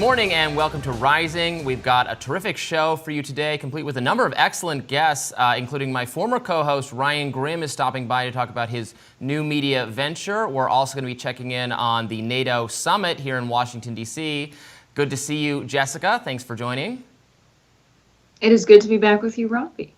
morning and welcome to Rising. We've got a terrific show for you today, complete with a number of excellent guests, including my former co-host Ryan Grimm is stopping by to talk about his new media venture. We're also going to be checking in on the NATO summit here in Washington, D.C. Good to see you, Jessica. Thanks for joining. It is good to be back with you, Robby.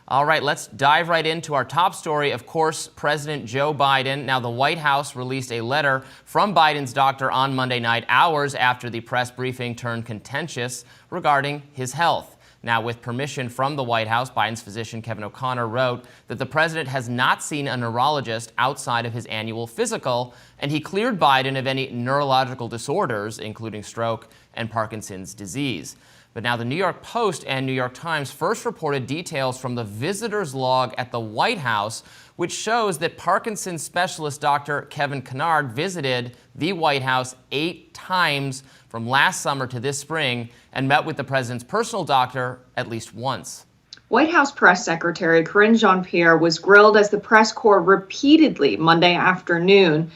All right, let's dive right into our top story. Of course, President Joe Biden. Now, the White House released a letter from Biden's doctor on Monday night, hours after the press briefing turned contentious regarding his health. Now, with permission from the White House, Biden's physician, Kevin O'Connor, wrote that the president has not seen a neurologist outside of his annual physical, and he cleared Biden of any neurological disorders, including stroke and Parkinson's disease. But now the New York Post and New York Times first reported details from the visitor's log at the White House, which shows that Parkinson's specialist Dr. Kevin Kennard visited the White House 8 times from last summer to this spring and met with the president's personal doctor at least once. White House Press Secretary Karine Jean-Pierre was grilled as the press corps repeatedly Monday afternoon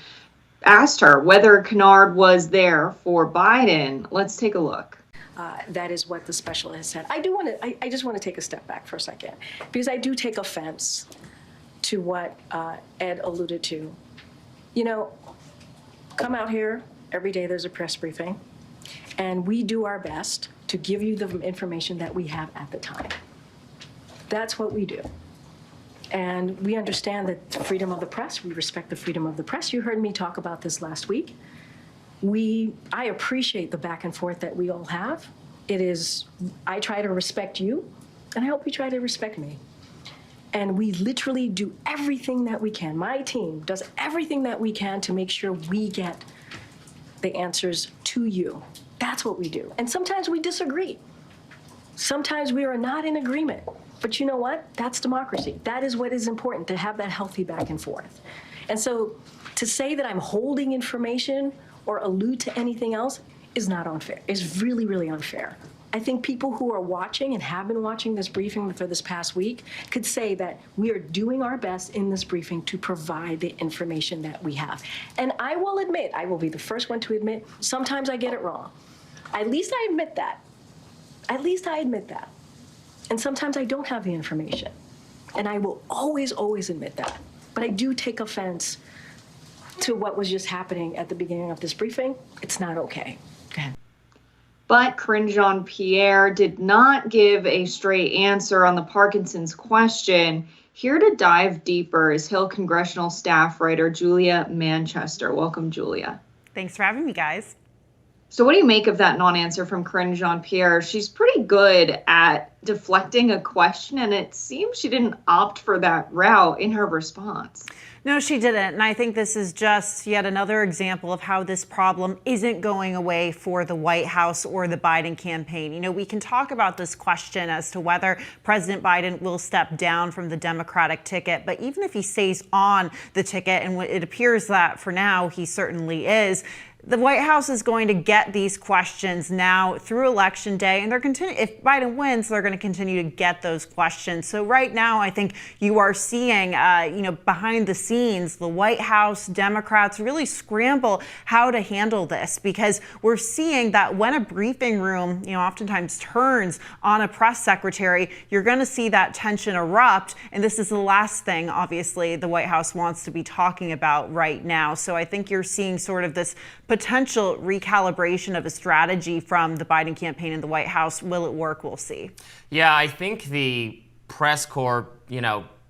asked her whether Kennard was there for Biden. Let's take a look. That is what the specialist said. I just want to take a step back for a second, because I do take offense to what Ed alluded to. You know, come out here every day, there's a press briefing, and we do our best to give you the information that we have at the time. That's what we do. And we understand that the freedom of the press, we respect the freedom of the press. You heard me talk about this last week. I appreciate the back and forth that we all have. I try to respect you, and I hope you try to respect me. And we literally do everything that we can. My team does everything that we can to make sure we get the answers to you. That's what we do. And sometimes we disagree. Sometimes we are not in agreement. But you know what? That's democracy. That is what is important, to have that healthy back and forth. And so to say that I'm holding information or allude to anything else is not unfair. It's really, really unfair. I think people who are watching and have been watching this briefing for this past week could say that we are doing our best in this briefing to provide the information that we have. And I will admit, I will be the first one to admit, sometimes I get it wrong. At least I admit that. At least I admit that. And sometimes I don't have the information. And I will always, always admit that. But I do take offense to what was just happening at the beginning of this briefing. It's not okay. Go ahead. But Karine Jean-Pierre did not give a straight answer on the Parkinson's question. Here to dive deeper is Hill congressional staff writer Julia Manchester. Welcome, Julia. Thanks for having me, guys. So what do you make of that non-answer from Karine Jean-Pierre? She's pretty good at deflecting a question, and it seems she didn't opt for that route in her response. No, she didn't. And I think this is just yet another example of how this problem isn't going away for the White House or the Biden campaign. You know, we can talk about this question as to whether President Biden will step down from the Democratic ticket. But even if he stays on the ticket, and it appears that for now he certainly is, the White House is going to get these questions now through Election Day, and if Biden wins, they're going to continue to get those questions. So right now, I think you are seeing, behind the scenes, the White House Democrats really scramble how to handle this, because we're seeing that when a briefing room, oftentimes turns on a press secretary, you're going to see that tension erupt. And this is the last thing, obviously, the White House wants to be talking about right now. So I think you're seeing sort of this potential recalibration of a strategy from the Biden campaign and the White House. Will it work? We'll see. Yeah, I think the press corps,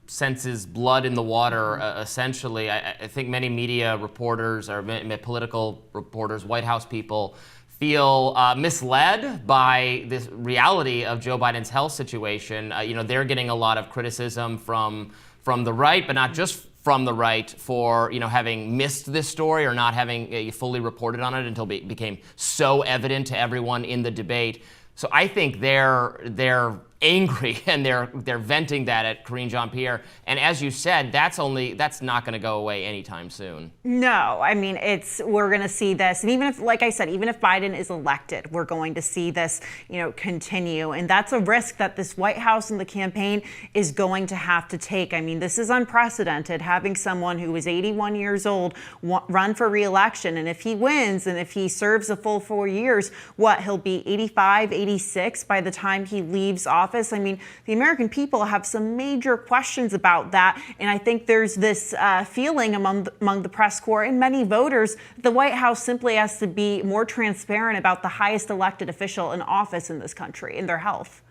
senses blood in the water, essentially. I think many media reporters or political reporters, White House people, feel misled by this reality of Joe Biden's health situation. They're getting a lot of criticism from the right, but not just from the right, for having missed this story or not having fully reported on it until it became so evident to everyone in the debate. So I think their angry, and they're venting that at Karine Jean-Pierre. And as you said, that's not going to go away anytime soon. No, I mean, we're going to see this, and even if, like I said, even if Biden is elected, we're going to see this, continue, and that's a risk that this White House and the campaign is going to have to take. I mean, this is unprecedented, having someone who is 81 years old run for re-election, and if he wins, and if he serves a full 4 years, he'll be 85, 86 by the time he leaves office. I mean, the American people have some major questions about that, and I think there's this feeling among the press corps and many voters, the White House simply has to be more transparent about the highest elected official in office in this country and their health.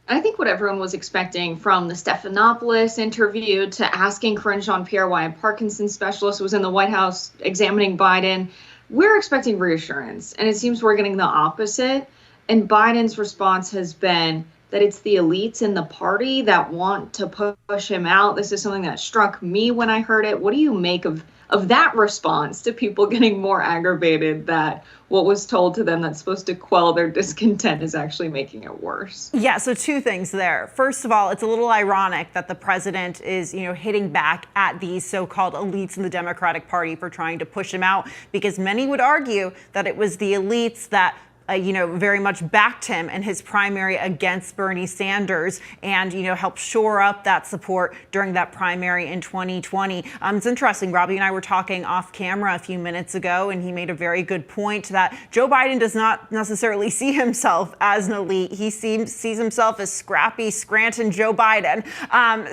I think what everyone was expecting, from the Stephanopoulos interview to asking Karine Jean-Pierre why a Parkinson's specialist was in the White House examining Biden, we're expecting reassurance, and it seems we're getting the opposite. And Biden's response has been that it's the elites in the party that want to push him out. This is something that struck me when I heard it. What do you make of that response to people getting more aggravated that what was told to them that's supposed to quell their discontent is actually making it worse? Yeah, so two things there. First of all, it's a little ironic that the president is, hitting back at these so-called elites in the Democratic Party for trying to push him out, because many would argue that it was the elites that very much backed him in his primary against Bernie Sanders and, helped shore up that support during that primary in 2020. It's interesting. Robby and I were talking off camera a few minutes ago, and he made a very good point that Joe Biden does not necessarily see himself as an elite. He sees himself as scrappy Scranton Joe Biden. At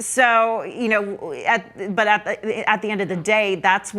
the end of the day, that's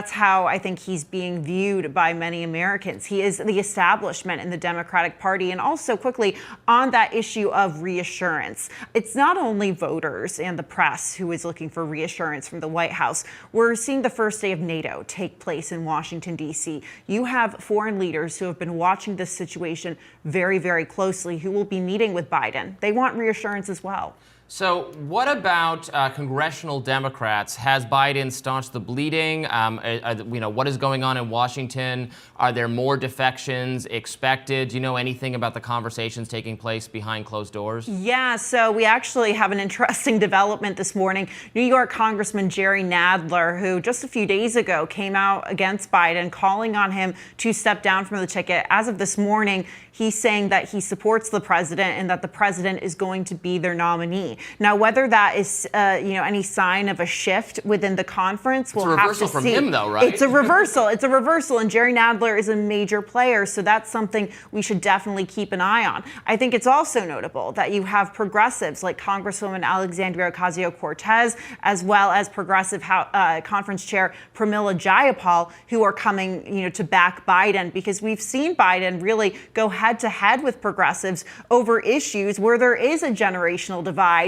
how I think he's being viewed by many Americans. He is the establishment in the Democratic Party. And also, quickly, on that issue of reassurance, it's not only voters and the press who is looking for reassurance from the White House. We're seeing the first day of NATO take place in Washington, D.C. You have foreign leaders who have been watching this situation very, very closely, who will be meeting with Biden. They want reassurance as well. So what about congressional Democrats? Has Biden staunched the bleeding? What is going on in Washington? Are there more defections expected? Do you know anything about the conversations taking place behind closed doors? Yeah, so we actually have an interesting development this morning. New York Congressman Jerry Nadler, who just a few days ago came out against Biden, calling on him to step down from the ticket. As of this morning, he's saying that he supports the president and that the president is going to be their nominee. Now, whether that is, any sign of a shift within the conference, we'll have to see. It's a reversal from him, though, right? It's a reversal. It's a reversal, and Jerry Nadler is a major player, so that's something we should definitely keep an eye on. I think it's also notable that you have progressives like Congresswoman Alexandria Ocasio-Cortez, as well as progressive conference chair Pramila Jayapal, who are coming, to back Biden, because we've seen Biden really go head-to-head with progressives over issues where there is a generational divide.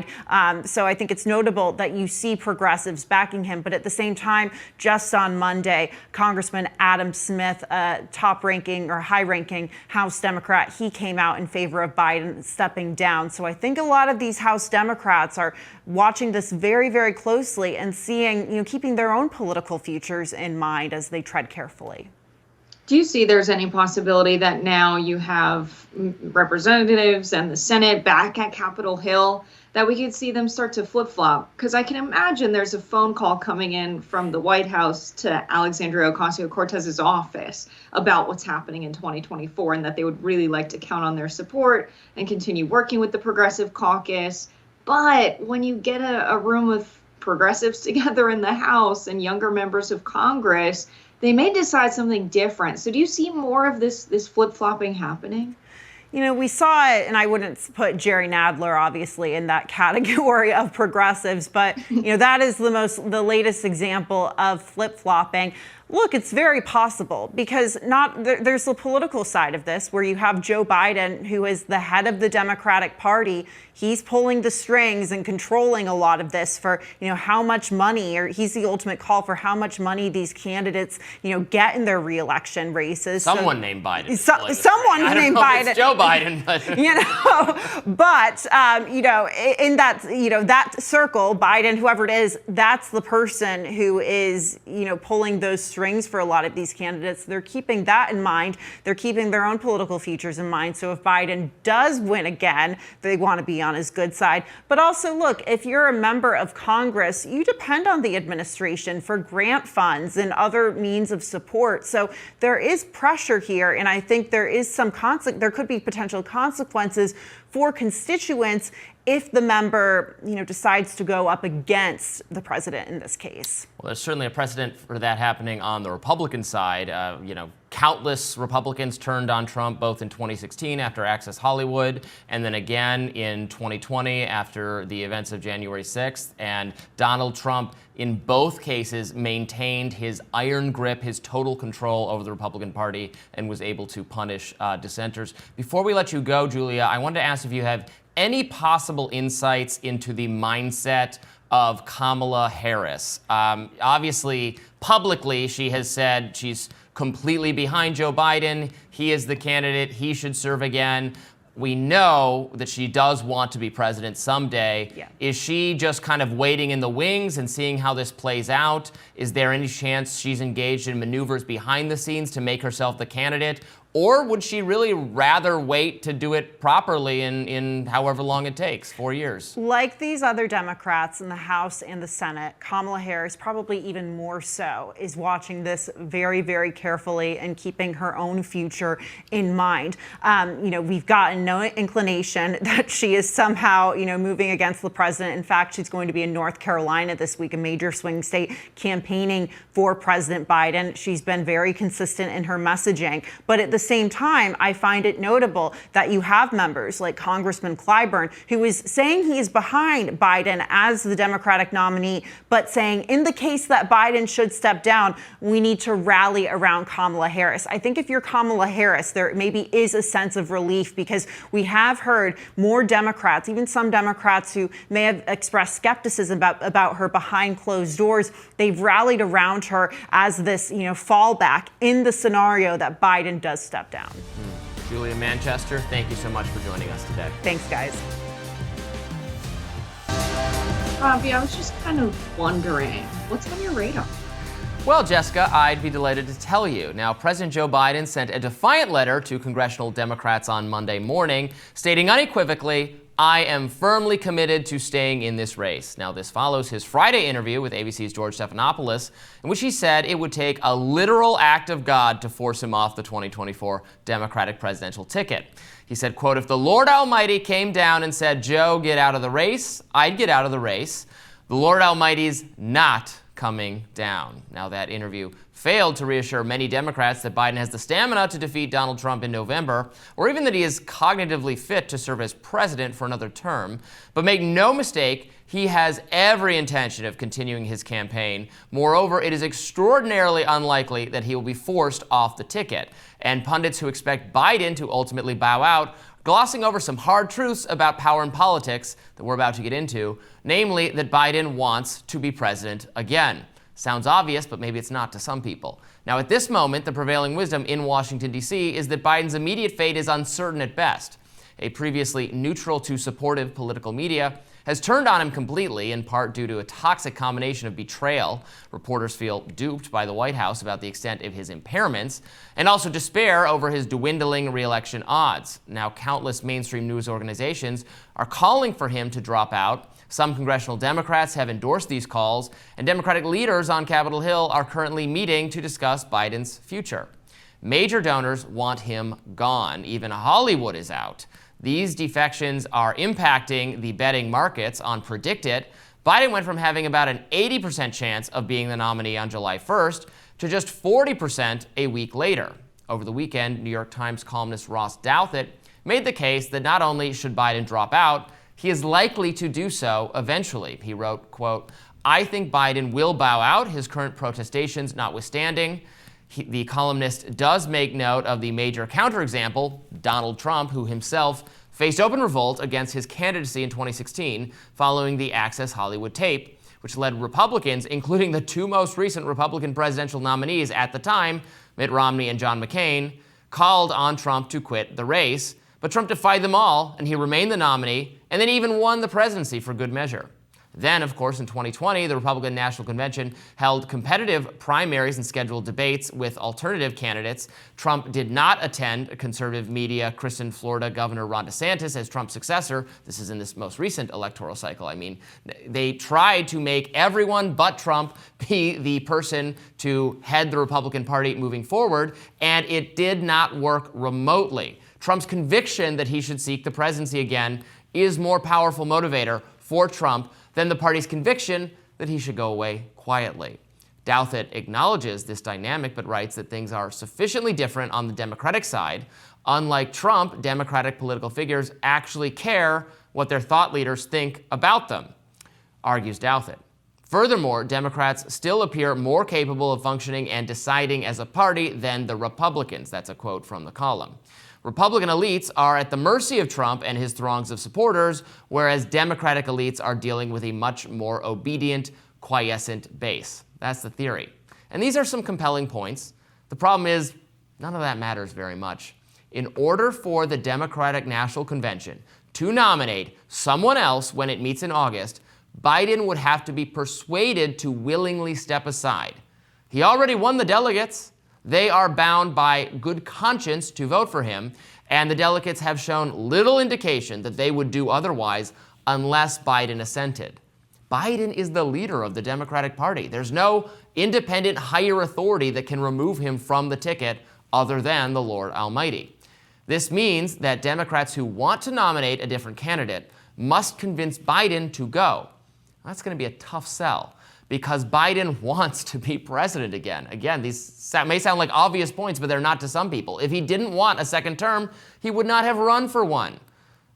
So I think it's notable that you see progressives backing him. But at the same time, just on Monday, Congressman Adam Smith, top-ranking or high-ranking House Democrat, he came out in favor of Biden stepping down. So I think a lot of these House Democrats are watching this very, very closely and seeing, keeping their own political futures in mind as they tread carefully. Do you see there's any possibility that now you have representatives and the Senate back at Capitol Hill, that we could see them start to flip-flop? Because I can imagine there's a phone call coming in from the White House to Alexandria Ocasio-Cortez's office about what's happening in 2024, and that they would really like to count on their support and continue working with the Progressive Caucus. But when you get a room of progressives together in the House and younger members of Congress, they may decide something different. So do you see more of this flip-flopping happening? We saw it, and I wouldn't put Jerry Nadler, obviously, in that category of progressives, but, that is the latest example of flip-flopping. Look, it's very possible, because there's the political side of this where you have Joe Biden, who is the head of the Democratic Party. He's pulling the strings and controlling a lot of this for, how much money, or he's the ultimate call for how much money these candidates, get in their reelection races. Someone named Biden. Someone named Biden. It's Joe Biden, but in that, that circle, Biden, whoever it is, that's the person who is, pulling those strings strings for a lot of these candidates. They're keeping that in mind. They're keeping their own political futures in mind. So if Biden does win again, they want to be on his good side. But also, look, if you're a member of Congress, you depend on the administration for grant funds and other means of support. So there is pressure here, and I think there is there could be potential consequences for constituents if the member, decides to go up against the president in this case. Well, there's certainly a precedent for that happening on the Republican side. Countless Republicans turned on Trump both in 2016 after Access Hollywood and then again in 2020 after the events of January 6th. And Donald Trump, in both cases, maintained his iron grip, his total control over the Republican Party, and was able to punish dissenters. Before we let you go, Julia, I wanted to ask if you have any possible insights into the mindset of Kamala Harris. Obviously, publicly, she has said she's completely behind Joe Biden. He is the candidate. He should serve again. We know that she does want to be president someday. Yeah. Is she just kind of waiting in the wings and seeing how this plays out? Is there any chance she's engaged in maneuvers behind the scenes to make herself the candidate? Or would she really rather wait to do it properly in however long it takes, 4 years? Like these other Democrats in the House and the Senate, Kamala Harris, probably even more so, is watching this very, very carefully and keeping her own future in mind. We've gotten no inclination that she is somehow, moving against the president. In fact, she's going to be in North Carolina this week, a major swing state, campaigning for President Biden. She's been very consistent in her messaging. But at the same time, I find it notable that you have members like Congressman Clyburn, who is saying he is behind Biden as the Democratic nominee, but saying in the case that Biden should step down, we need to rally around Kamala Harris. I think if you're Kamala Harris, there maybe is a sense of relief because we have heard more Democrats, even some Democrats who may have expressed skepticism about her behind closed doors. They've rallied around her as this, fallback in the scenario that Biden does step down. Julia Manchester, thank you so much for joining us today. Thanks, guys. Robby, I was just kind of wondering, what's on your radar? Well, Jessica, I'd be delighted to tell you. Now, President Joe Biden sent a defiant letter to congressional Democrats on Monday morning, stating unequivocally, I am firmly committed to staying in this race. Now, this follows his Friday interview with ABC's George Stephanopoulos, in which he said it would take a literal act of God to force him off the 2024 Democratic presidential ticket. He said, quote, if the Lord Almighty came down and said, Joe, get out of the race, I'd get out of the race. The Lord Almighty's not coming down. Now, that interview failed to reassure many Democrats that Biden has the stamina to defeat Donald Trump in November, or even that he is cognitively fit to serve as president for another term. But make no mistake, he has every intention of continuing his campaign. Moreover, it is extraordinarily unlikely that he will be forced off the ticket. And pundits who expect Biden to ultimately bow out glossing over some hard truths about power and politics that we're about to get into, namely that Biden wants to be president again. Sounds obvious, but maybe it's not to some people. Now, at this moment, the prevailing wisdom in Washington, D.C. is that Biden's immediate fate is uncertain at best. A previously neutral to supportive political media has turned on him completely, in part due to a toxic combination of betrayal. Reporters feel duped by the White House about the extent of his impairments, and also despair over his dwindling re-election odds. Now, countless mainstream news organizations are calling for him to drop out. Some congressional Democrats have endorsed these calls, and Democratic leaders on Capitol Hill are currently meeting to discuss Biden's future. Major donors want him gone. Even Hollywood is out. These defections are impacting the betting markets. On Predict It, Biden went from having about an 80% chance of being the nominee on July 1st to just 40% a week later. Over the weekend, New York Times columnist Ross Douthat made the case that not only should Biden drop out, he is likely to do so eventually. He wrote, quote, I think Biden will bow out, his current protestations notwithstanding. The columnist does make note of the major counterexample, Donald Trump, who himself faced open revolt against his candidacy in 2016 following the Access Hollywood tape, which led Republicans, including the two most recent Republican presidential nominees at the time, Mitt Romney and John McCain, called on Trump to quit the race. But Trump defied them all, and he remained the nominee, and then even won the presidency for good measure. Then, of course, in 2020, the Republican National Convention held competitive primaries and scheduled debates with alternative candidates. Trump did not attend. Conservative media christened Florida Governor Ron DeSantis as Trump's successor. This is in this most recent electoral cycle. I mean, they tried to make everyone but Trump be the person to head the Republican Party moving forward, and it did not work remotely. Trump's conviction that he should seek the presidency again is more powerful motivator for Trump than the party's conviction that he should go away quietly. Douthat acknowledges this dynamic, but writes that things are sufficiently different on the Democratic side. Unlike Trump, Democratic political figures actually care what their thought leaders think about them, argues Douthat. Furthermore, Democrats still appear more capable of functioning and deciding as a party than the Republicans. That's a quote from the column. Republican elites are at the mercy of Trump and his throngs of supporters, whereas Democratic elites are dealing with a much more obedient, quiescent base. That's the theory. And these are some compelling points. The problem is, none of that matters very much. In order for the Democratic National Convention to nominate someone else when it meets in August, Biden would have to be persuaded to willingly step aside. He already won the delegates. They are bound by good conscience to vote for him, and the delegates have shown little indication that they would do otherwise unless Biden assented. Biden is the leader of the Democratic Party. There's no independent higher authority that can remove him from the ticket other than the Lord Almighty. This means that Democrats who want to nominate a different candidate must convince Biden to go. That's going to be a tough sell, because Biden wants to be president again. Again, these may sound like obvious points, but they're not to some people. If he didn't want a second term, he would not have run for one.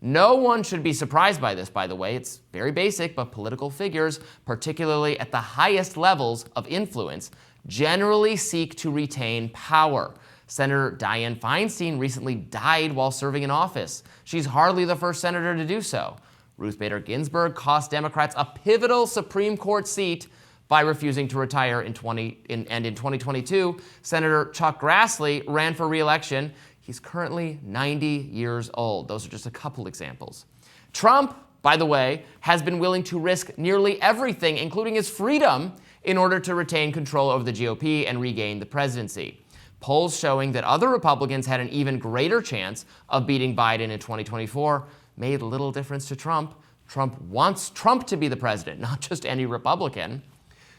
No one should be surprised by this, by the way. It's very basic, but political figures, particularly at the highest levels of influence, generally seek to retain power. Senator Dianne Feinstein recently died while serving in office. She's hardly the first senator to do so. Ruth Bader Ginsburg cost Democrats a pivotal Supreme Court seat by refusing to retire in 2022, Senator Chuck Grassley ran for re-election. He's currently 90 years old. Those are just a couple examples. Trump, by the way, has been willing to risk nearly everything, including his freedom, in order to retain control over the GOP and regain the presidency. Polls showing that other Republicans had an even greater chance of beating Biden in 2024 made little difference to Trump. Trump wants Trump to be the president, not just any Republican.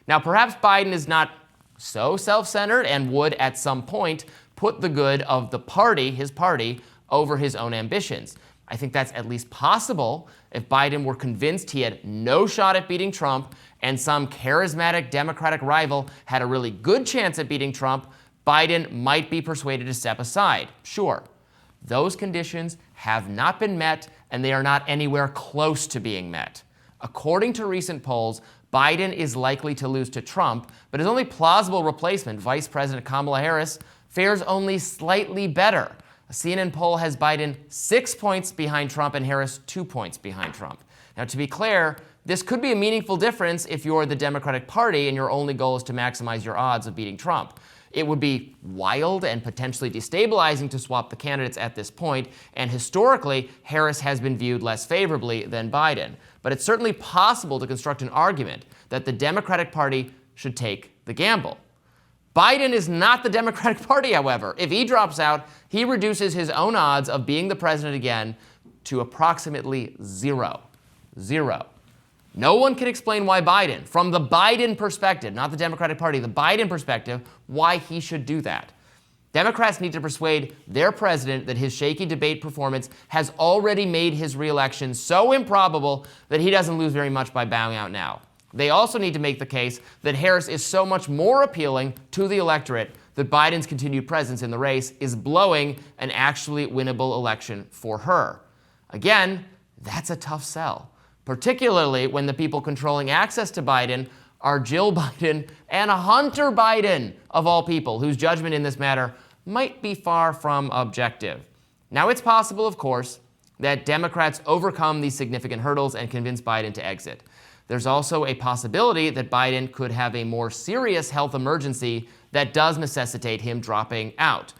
Now, perhaps Biden is not so self-centered and would, at some point, put the good of the party, his party, over his own ambitions. I think that's at least possible if Biden were convinced he had no shot at beating Trump and some charismatic Democratic rival had a really good chance at beating Trump. Biden might be persuaded to step aside. Sure, those conditions have not been met, and they are not anywhere close to being met. According to recent polls, Biden is likely to lose to Trump, but his only plausible replacement, Vice President Kamala Harris, fares only slightly better. A CNN poll has Biden 6 points behind Trump and Harris 2 points behind Trump. Now, to be clear, this could be a meaningful difference if you're the Democratic Party and your only goal is to maximize your odds of beating Trump. It would be wild and potentially destabilizing to swap the candidates at this point, and historically, Harris has been viewed less favorably than Biden. But it's certainly possible to construct an argument that the Democratic Party should take the gamble. Biden is not the Democratic Party, however. If he drops out, he reduces his own odds of being the president again to approximately zero. Zero. No one can explain why Biden, from the Biden perspective, not the Democratic Party, the Biden perspective, why he should do that. Democrats need to persuade their president that his shaky debate performance has already made his re-election so improbable that he doesn't lose very much by bowing out now. They also need to make the case that Harris is so much more appealing to the electorate that Biden's continued presence in the race is blowing an actually winnable election for her. Again, that's a tough sell, particularly when the people controlling access to Biden are Jill Biden and Hunter Biden, of all people, whose judgment in this matter might be far from objective. Now, it's possible, of course, that Democrats overcome these significant hurdles and convince Biden to exit. There's also a possibility that Biden could have a more serious health emergency that does necessitate him dropping out.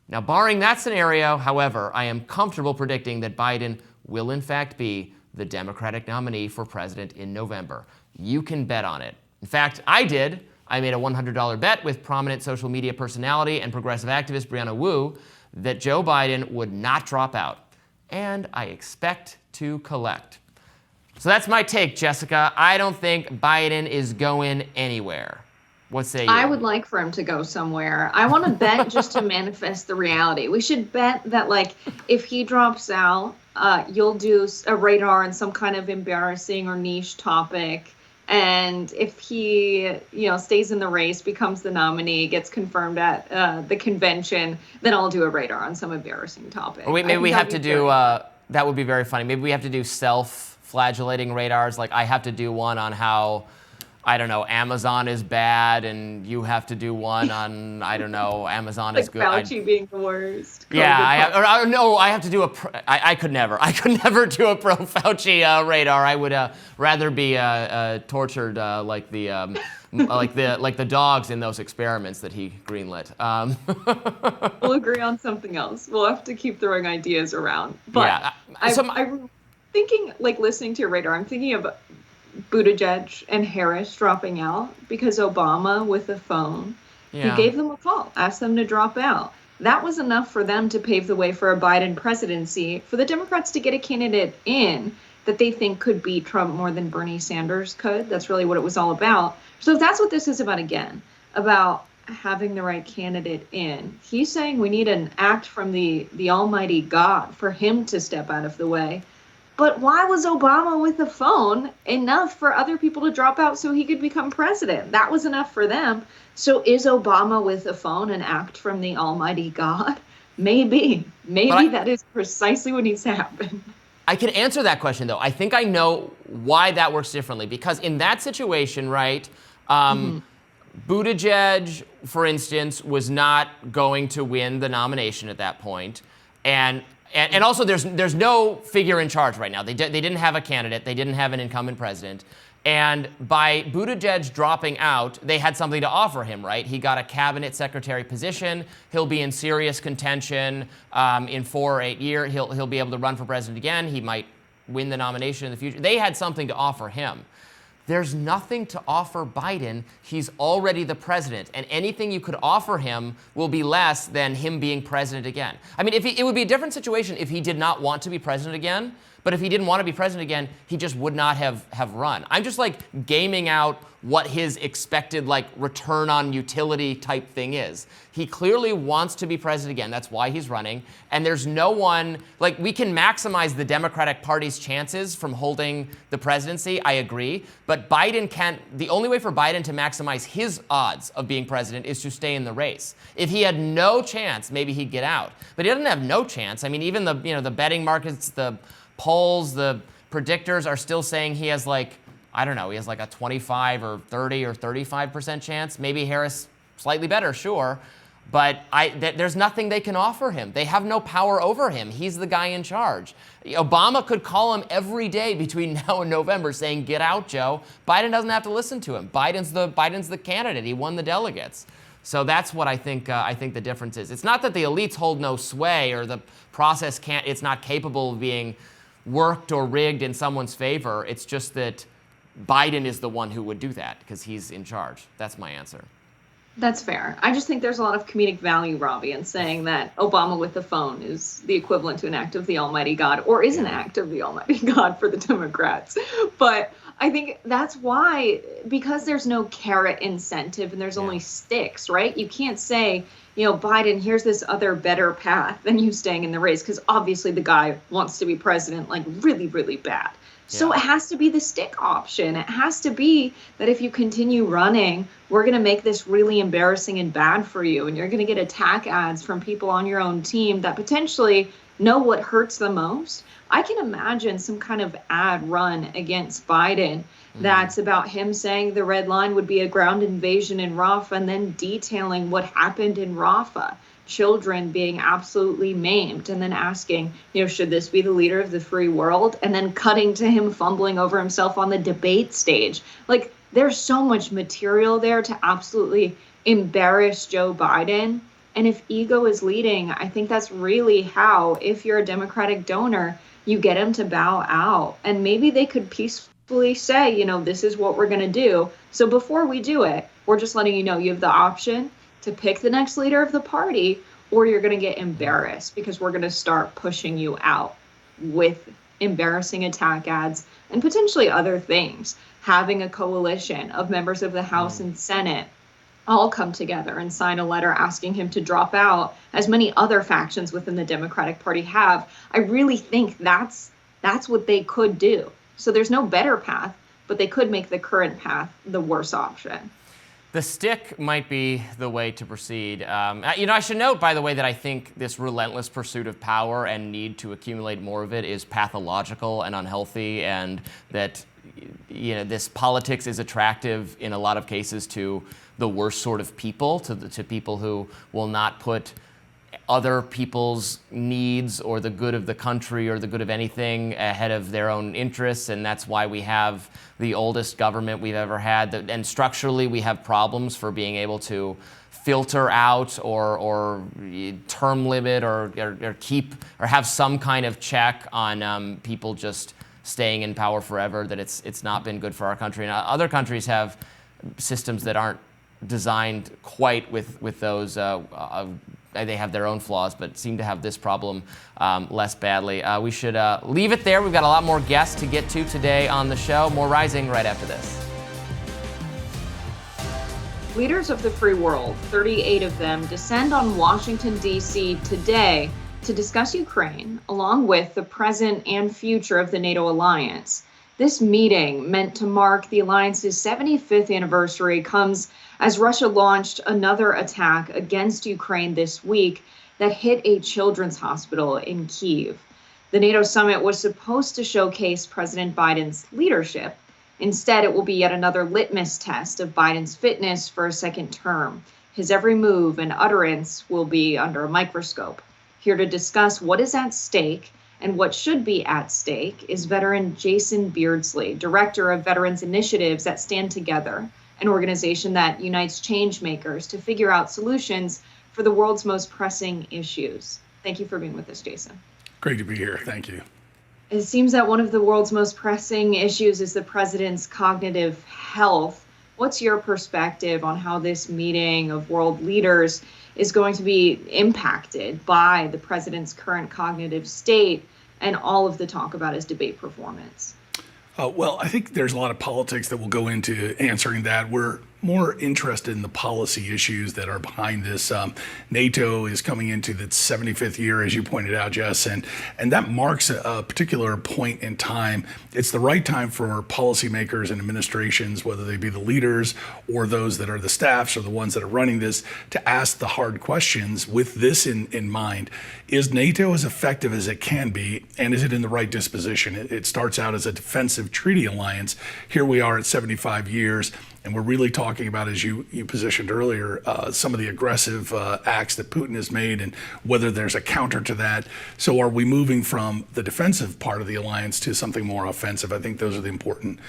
Now, barring that scenario, however, I am comfortable predicting that Biden will in fact be the Democratic nominee for president in November. You can bet on it. In fact, I did. I made a $100 bet with prominent social media personality and progressive activist Brianna Wu that Joe Biden would not drop out. And I expect to collect. So that's my take, Jessica. I don't think Biden is going anywhere. What say you? I would like for him to go somewhere. I want to bet just to manifest the reality. We should bet that, like, if he drops out, you'll do a radar on some kind of embarrassing or niche topic. And if he, stays in the race, becomes the nominee, gets confirmed at the convention, then I'll do a radar on some embarrassing topic. Or maybe we have to do, that would be very funny. Maybe we have to do self-flagellating radars. Like I have to do one on how, I don't know, Amazon is bad, and you have to do one on, I don't know, Amazon is good. Fauci being the worst. Yeah, I have to do I could never do a pro-Fauci radar. I would rather be tortured like the dogs in those experiments that he greenlit. We'll agree on something else. We'll have to keep throwing ideas around. But yeah, I'm thinking, like, listening to your radar, I'm thinking of Buttigieg and Harris dropping out because Obama, with a phone, he gave them a call, asked them to drop out. That was enough for them to pave the way for a Biden presidency, for the Democrats to get a candidate in that they think could beat Trump more than Bernie Sanders could. That's really what it was all about. So that's what this is about, again, about having the right candidate in. He's saying we need an act from the almighty God for him to step out of the way. But why was Obama with a phone enough for other people to drop out so he could become president? That was enough for them. So is Obama with a phone an act from the almighty God? Maybe. That is precisely what needs to happen. I can answer that question, though. I think I know why that works differently. Because in that situation, right, Buttigieg, for instance, was not going to win the nomination at that point. And also, there's no figure in charge right now. They didn't have a candidate. They didn't have an incumbent president. And by Buttigieg dropping out, they had something to offer him, right? He got a cabinet secretary position. He'll be in serious contention in 4 or 8 years. He'll be able to run for president again. He might win the nomination in the future. They had something to offer him. There's nothing to offer Biden. He's already the president, and anything you could offer him will be less than him being president again. I mean, it would be a different situation if he did not want to be president again, but if he didn't want to be president again, he just would not have run. I'm just like gaming out what his expected like return on utility type thing is. He clearly wants to be president again. That's why he's running. And there's no one, like, we can maximize the Democratic Party's chances from holding the presidency. I agree. But Biden can't, the only way for Biden to maximize his odds of being president is to stay in the race. If he had no chance, maybe he'd get out. But he doesn't have no chance. I mean, even the betting markets, the polls, the predictors are still saying he has like, I don't know, he has like a 25 or 30 or 35% chance. Maybe Harris slightly better, sure. But there's nothing they can offer him. They have no power over him. He's the guy in charge. Obama could call him every day between now and November saying, get out, Joe. Biden doesn't have to listen to him. Biden's the candidate. He won the delegates. So that's what I think the difference is. It's not that the elites hold no sway or the process it's not capable of being worked or rigged in someone's favor. It's just that Biden is the one who would do that because he's in charge. That's my answer. That's fair. I just think there's a lot of comedic value, Robby, in saying that Obama with the phone is the equivalent to an act of the almighty God, or is an act of the almighty God for the Democrats. But I think that's why, because there's no carrot incentive and there's only sticks, right? You can't say, Biden, here's this other better path than you staying in the race, because obviously the guy wants to be president like really, really bad. So it has to be the stick option. It has to be that if you continue running, we're going to make this really embarrassing and bad for you. And you're going to get attack ads from people on your own team that potentially know what hurts the most. I can imagine some kind of ad run against Biden that's about him saying the red line would be a ground invasion in Rafah, and then detailing what happened in Rafah. Children being absolutely maimed, and then asking, should this be the leader of the free world? And then cutting to him fumbling over himself on the debate stage. Like, there's so much material there to absolutely embarrass Joe Biden. And if ego is leading, I think that's really how, if you're a Democratic donor, you get them to bow out, and maybe they could peacefully say, this is what we're going to do. So before we do it, we're just letting you know you have the option to pick the next leader of the party, or you're going to get embarrassed because we're going to start pushing you out with embarrassing attack ads and potentially other things. Having a coalition of members of the House and Senate all come together and sign a letter asking him to drop out, as many other factions within the Democratic Party have. I really think that's what they could do. So there's no better path, but they could make the current path the worst option. The stick might be the way to proceed. I should note, by the way, that I think this relentless pursuit of power and need to accumulate more of it is pathological and unhealthy, and that this politics is attractive in a lot of cases to the worst sort of people, to people who will not put other people's needs or the good of the country or the good of anything ahead of their own interests. And that's why we have the oldest government we've ever had. And structurally, we have problems for being able to filter out or term limit or keep or have some kind of check on people just staying in power forever. That it's not been good for our country. And other countries have systems that aren't designed quite with those. They have their own flaws, but seem to have this problem less badly. We should leave it there. We've got a lot more guests to get to today on the show. More Rising right after this. Leaders of the free world, 38 of them, descend on Washington, D.C. today to discuss Ukraine, along with the present and future of the NATO alliance. This meeting, meant to mark the alliance's 75th anniversary, comes as Russia launched another attack against Ukraine this week that hit a children's hospital in Kyiv. The NATO summit was supposed to showcase President Biden's leadership. Instead, it will be yet another litmus test of Biden's fitness for a second term. His every move and utterance will be under a microscope. Here to discuss what is at stake and what should be at stake is veteran Jason Beardsley, director of Veterans Initiatives at Stand Together, an organization that unites change makers to figure out solutions for the world's most pressing issues. Thank you for being with us, Jason. Great to be here. Thank you. It seems that one of the world's most pressing issues is the president's cognitive health. What's your perspective on how this meeting of world leaders is going to be impacted by the president's current cognitive state and all of the talk about his debate performance? Well, I think there's a lot of politics that will go into answering that. We're more interested in the policy issues that are behind this. NATO is coming into its 75th year, as you pointed out, Jess, and that marks a particular point in time. It's the right time for policymakers and administrations, whether they be the leaders or those that are the staffs or the ones that are running this, to ask the hard questions with this in mind. Is NATO as effective as it can be, and is it in the right disposition? It starts out as a defensive treaty alliance. Here we are at 75 years. And we're really talking about, as you positioned earlier, some of the aggressive acts that Putin has made and whether there's a counter to that. So are we moving from the defensive part of the alliance to something more offensive? I think those are the important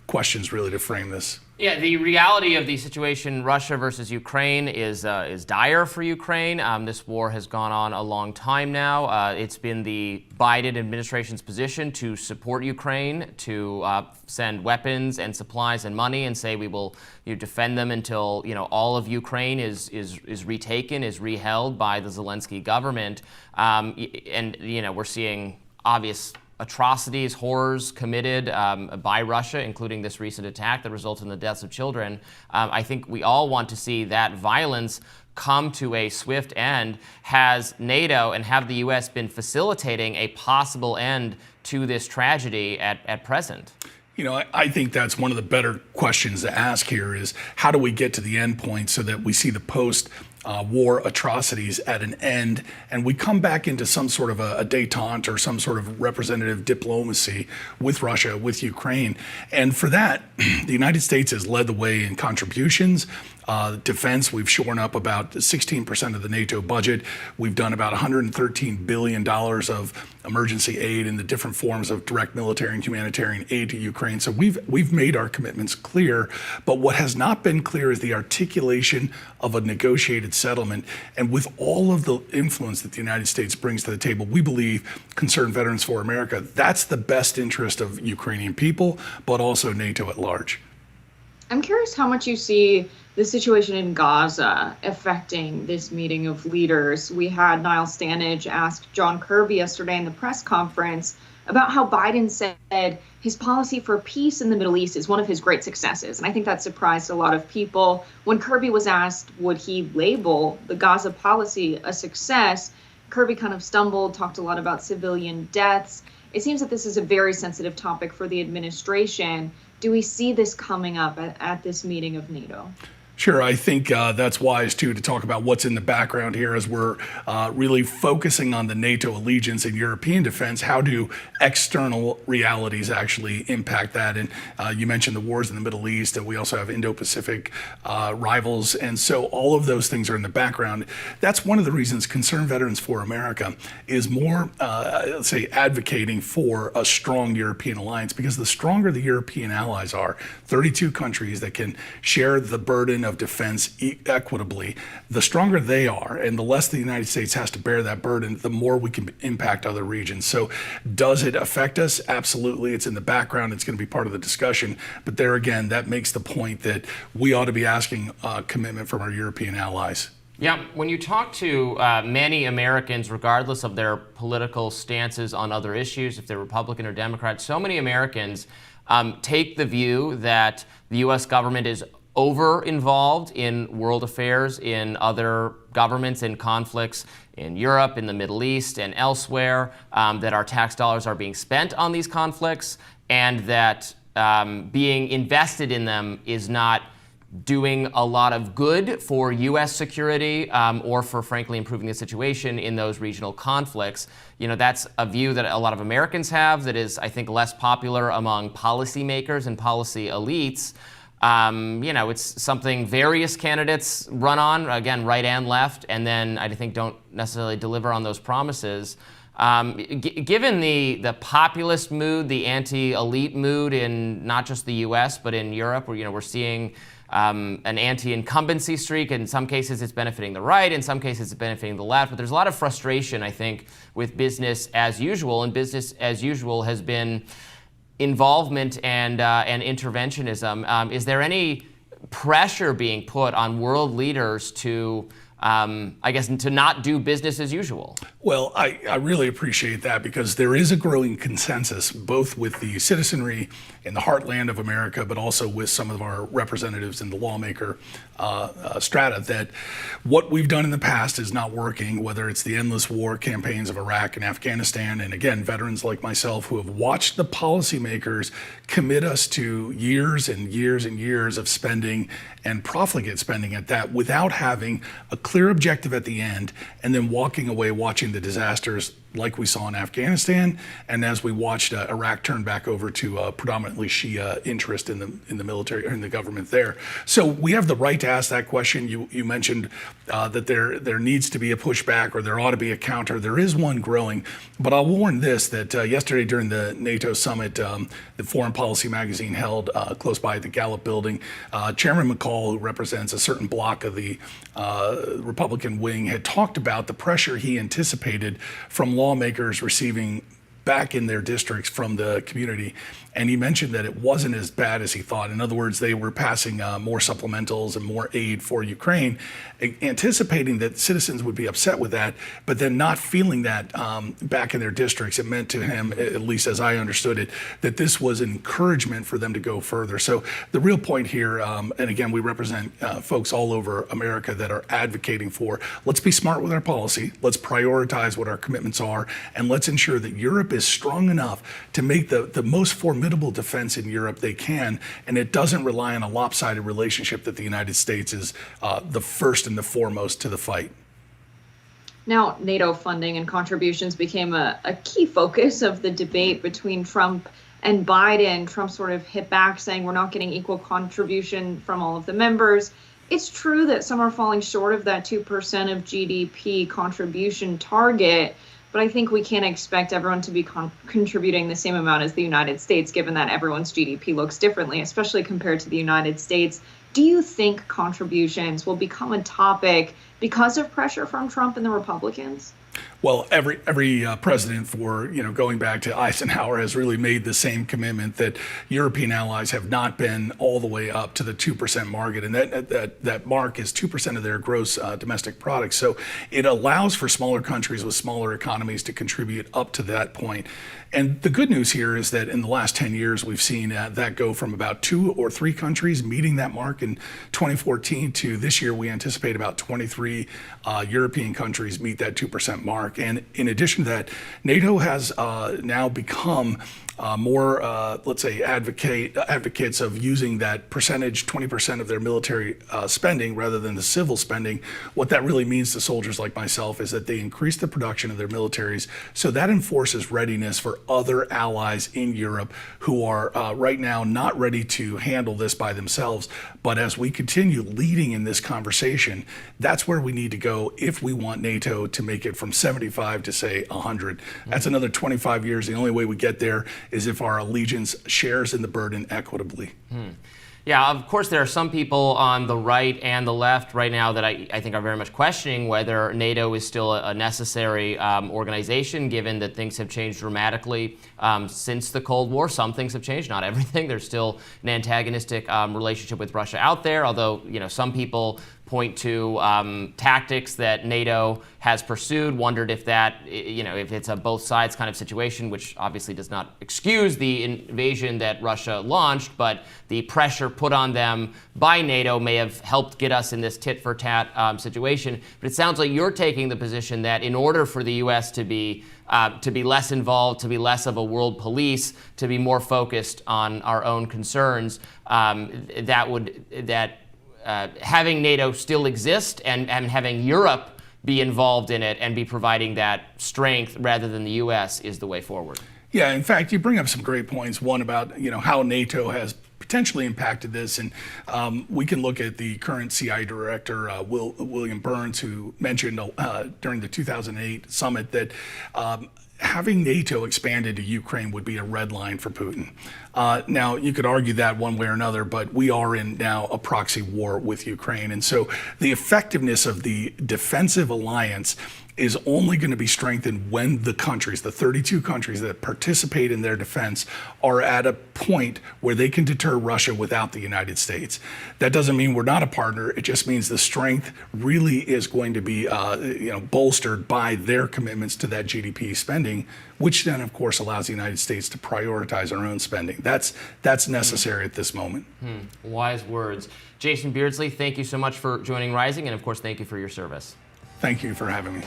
questions really to frame this. Yeah, the reality of the situation, Russia versus Ukraine, is dire for Ukraine. This war has gone on a long time now. It's been the Biden administration's position to support Ukraine, to send weapons and supplies and money, and say we will defend them until all of Ukraine is retaken, is reheld by the Zelensky government. And we're seeing obvious atrocities, horrors committed by Russia, including this recent attack that resulted in the deaths of children. I think we all want to see that violence come to a swift end. Has NATO and have the U.S. been facilitating a possible end to this tragedy at present? I think that's one of the better questions to ask here is how do we get to the end point so that we see the post-war atrocities at an end and we come back into some sort of a détente or some sort of representative diplomacy with Russia, with Ukraine. And for that, the United States has led the way in contributions. Defense, we've shorn up about 16% of the NATO budget. We've done about $113 billion of emergency aid in the different forms of direct military and humanitarian aid to Ukraine. So we've made our commitments clear. But what has not been clear is the articulation of a negotiated settlement. And with all of the influence that the United States brings to the table, we believe, Concerned Veterans for America, that's the best interest of Ukrainian people, but also NATO at large. I'm curious how much you see the situation in Gaza affecting this meeting of leaders. We had Niall Stanage ask John Kirby yesterday in the press conference about how Biden said his policy for peace in the Middle East is one of his great successes. And I think that surprised a lot of people. When Kirby was asked, would he label the Gaza policy a success, Kirby kind of stumbled, talked a lot about civilian deaths. It seems that this is a very sensitive topic for the administration. Do we see this coming up at this meeting of NATO? Sure, I think that's wise, too, to talk about what's in the background here as we're really focusing on the NATO allegiance and European defense. How do external realities actually impact that? And you mentioned the wars in the Middle East, and we also have Indo-Pacific rivals. And so all of those things are in the background. That's one of the reasons Concerned Veterans for America is more, let's say, advocating for a strong European alliance, because the stronger the European allies are, 32 countries that can share the burden of defense equitably, the stronger they are, and the less the United States has to bear that burden, the more we can impact other regions. So does it affect us? Absolutely. It's in the background. It's going to be part of the discussion. But there again, that makes the point that we ought to be asking commitment from our European allies. Yeah, when you talk to many Americans, regardless of their political stances on other issues, if they're Republican or Democrat, so many Americans take the view that the U.S. government is over-involved in world affairs, in other governments, in conflicts in Europe, in the Middle East, and elsewhere, that our tax dollars are being spent on these conflicts, and that being invested in them is not doing a lot of good for U.S. security or for, frankly, improving the situation in those regional conflicts. You know, that's a view that a lot of Americans have that is, I think, less popular among policymakers and policy elites. You know, it's something various candidates run on, again, right and left, and then I think don't necessarily deliver on those promises. Given the populist mood, the anti-elite mood in not just the U.S. but in Europe, where we're seeing an anti-incumbency streak. In some cases, it's benefiting the right. In some cases, it's benefiting the left. But there's a lot of frustration, I think, with business as usual, and business as usual has been involvement and interventionism. Is there any pressure being put on world leaders to, I guess, to not do business as usual? Well, I really appreciate that, because there is a growing consensus, both with the citizenry in the heartland of America, but also with some of our representatives in the lawmaker strata, that what we've done in the past is not working, whether it's the endless war campaigns of Iraq and Afghanistan, and again, veterans like myself who have watched the policymakers commit us to years and years and years of spending, and profligate spending at that, without having a clear objective at the end, and then walking away watching the disasters like we saw in Afghanistan, and as we watched Iraq turn back over to predominantly Shia interest in the military or in the government there. So we have the right to ask that question. You mentioned that there needs to be a pushback, or there ought to be a counter. There is one growing, but I'll warn this, that yesterday during the NATO summit, the Foreign Policy magazine held close by the Gallup building, Chairman McCall, who represents a certain block of the Republican wing, had talked about the pressure he anticipated from lawmakers receiving back in their districts from the community. And he mentioned that it wasn't as bad as he thought. In other words, they were passing more supplementals and more aid for Ukraine, anticipating that citizens would be upset with that, but then not feeling that back in their districts. It meant to him, at least as I understood it, that this was an encouragement for them to go further. So the real point here, and again, we represent folks all over America that are advocating for, let's be smart with our policy, let's prioritize what our commitments are, and let's ensure that Europe is strong enough to make the most formidable defense in Europe they can, and it doesn't rely on a lopsided relationship that the United States is the first and the foremost to the fight. Now, NATO funding and contributions became a key focus of the debate between Trump and Biden. Trump sort of hit back, saying we're not getting equal contribution from all of the members. It's true that some are falling short of that 2% of GDP contribution target, but I think we can't expect everyone to be contributing the same amount as the United States, given that everyone's GDP looks differently, especially compared to the United States. Do you think contributions will become a topic because of pressure from Trump and the Republicans? Well, every president for, going back to Eisenhower has really made the same commitment that European allies have not been all the way up to the 2% market. And that mark is 2% of their gross domestic product. So it allows for smaller countries with smaller economies to contribute up to that point. And the good news here is that in the last 10 years, we've seen that go from about 2 or 3 countries meeting that mark in 2014 to this year, we anticipate about 23 European countries meet that 2% mark. And in addition to that, NATO has now become more, let's say, advocates of using that percentage, 20% of their military spending rather than the civil spending. What that really means to soldiers like myself is that they increase the production of their militaries. So that enforces readiness for other allies in Europe who are right now not ready to handle this by themselves. But as we continue leading in this conversation, that's where we need to go if we want NATO to make it from 75 to, say, 100. That's another 25 years. The only way we get there is if our allegiance shares in the burden equitably. Yeah, of course, there are some people on the right and the left right now that I think are very much questioning whether NATO is still a necessary organization, given that things have changed dramatically since the Cold War. Some things have changed, not everything. There's still an antagonistic relationship with Russia out there, although some people point to tactics that NATO has pursued, wondered if that, if it's a both sides kind of situation, which obviously does not excuse the invasion that Russia launched, but the pressure put on them by NATO may have helped get us in this tit-for-tat situation. But it sounds like you're taking the position that in order for the U.S. to be less involved, to be less of a world police, to be more focused on our own concerns, having NATO still exist and having Europe be involved in it and be providing that strength rather than the U.S. is the way forward. Yeah, in fact, you bring up some great points. One about how NATO has potentially impacted this, and we can look at the current CIA director, William Burns, who mentioned during the 2008 summit that having NATO expanded to Ukraine would be a red line for Putin. Now, you could argue that one way or another, but we are in now a proxy war with Ukraine. And so the effectiveness of the defensive alliance is only going to be strengthened when the countries, the 32 countries that participate in their defense, are at a point where they can deter Russia without the United States. That doesn't mean we're not a partner. It just means the strength really is going to be bolstered by their commitments to that GDP spending, which then, of course, allows the United States to prioritize our own spending. That's necessary at this moment. Wise words. Jason Beardsley, thank you so much for joining Rising, and of course, thank you for your service. Thank you for having me.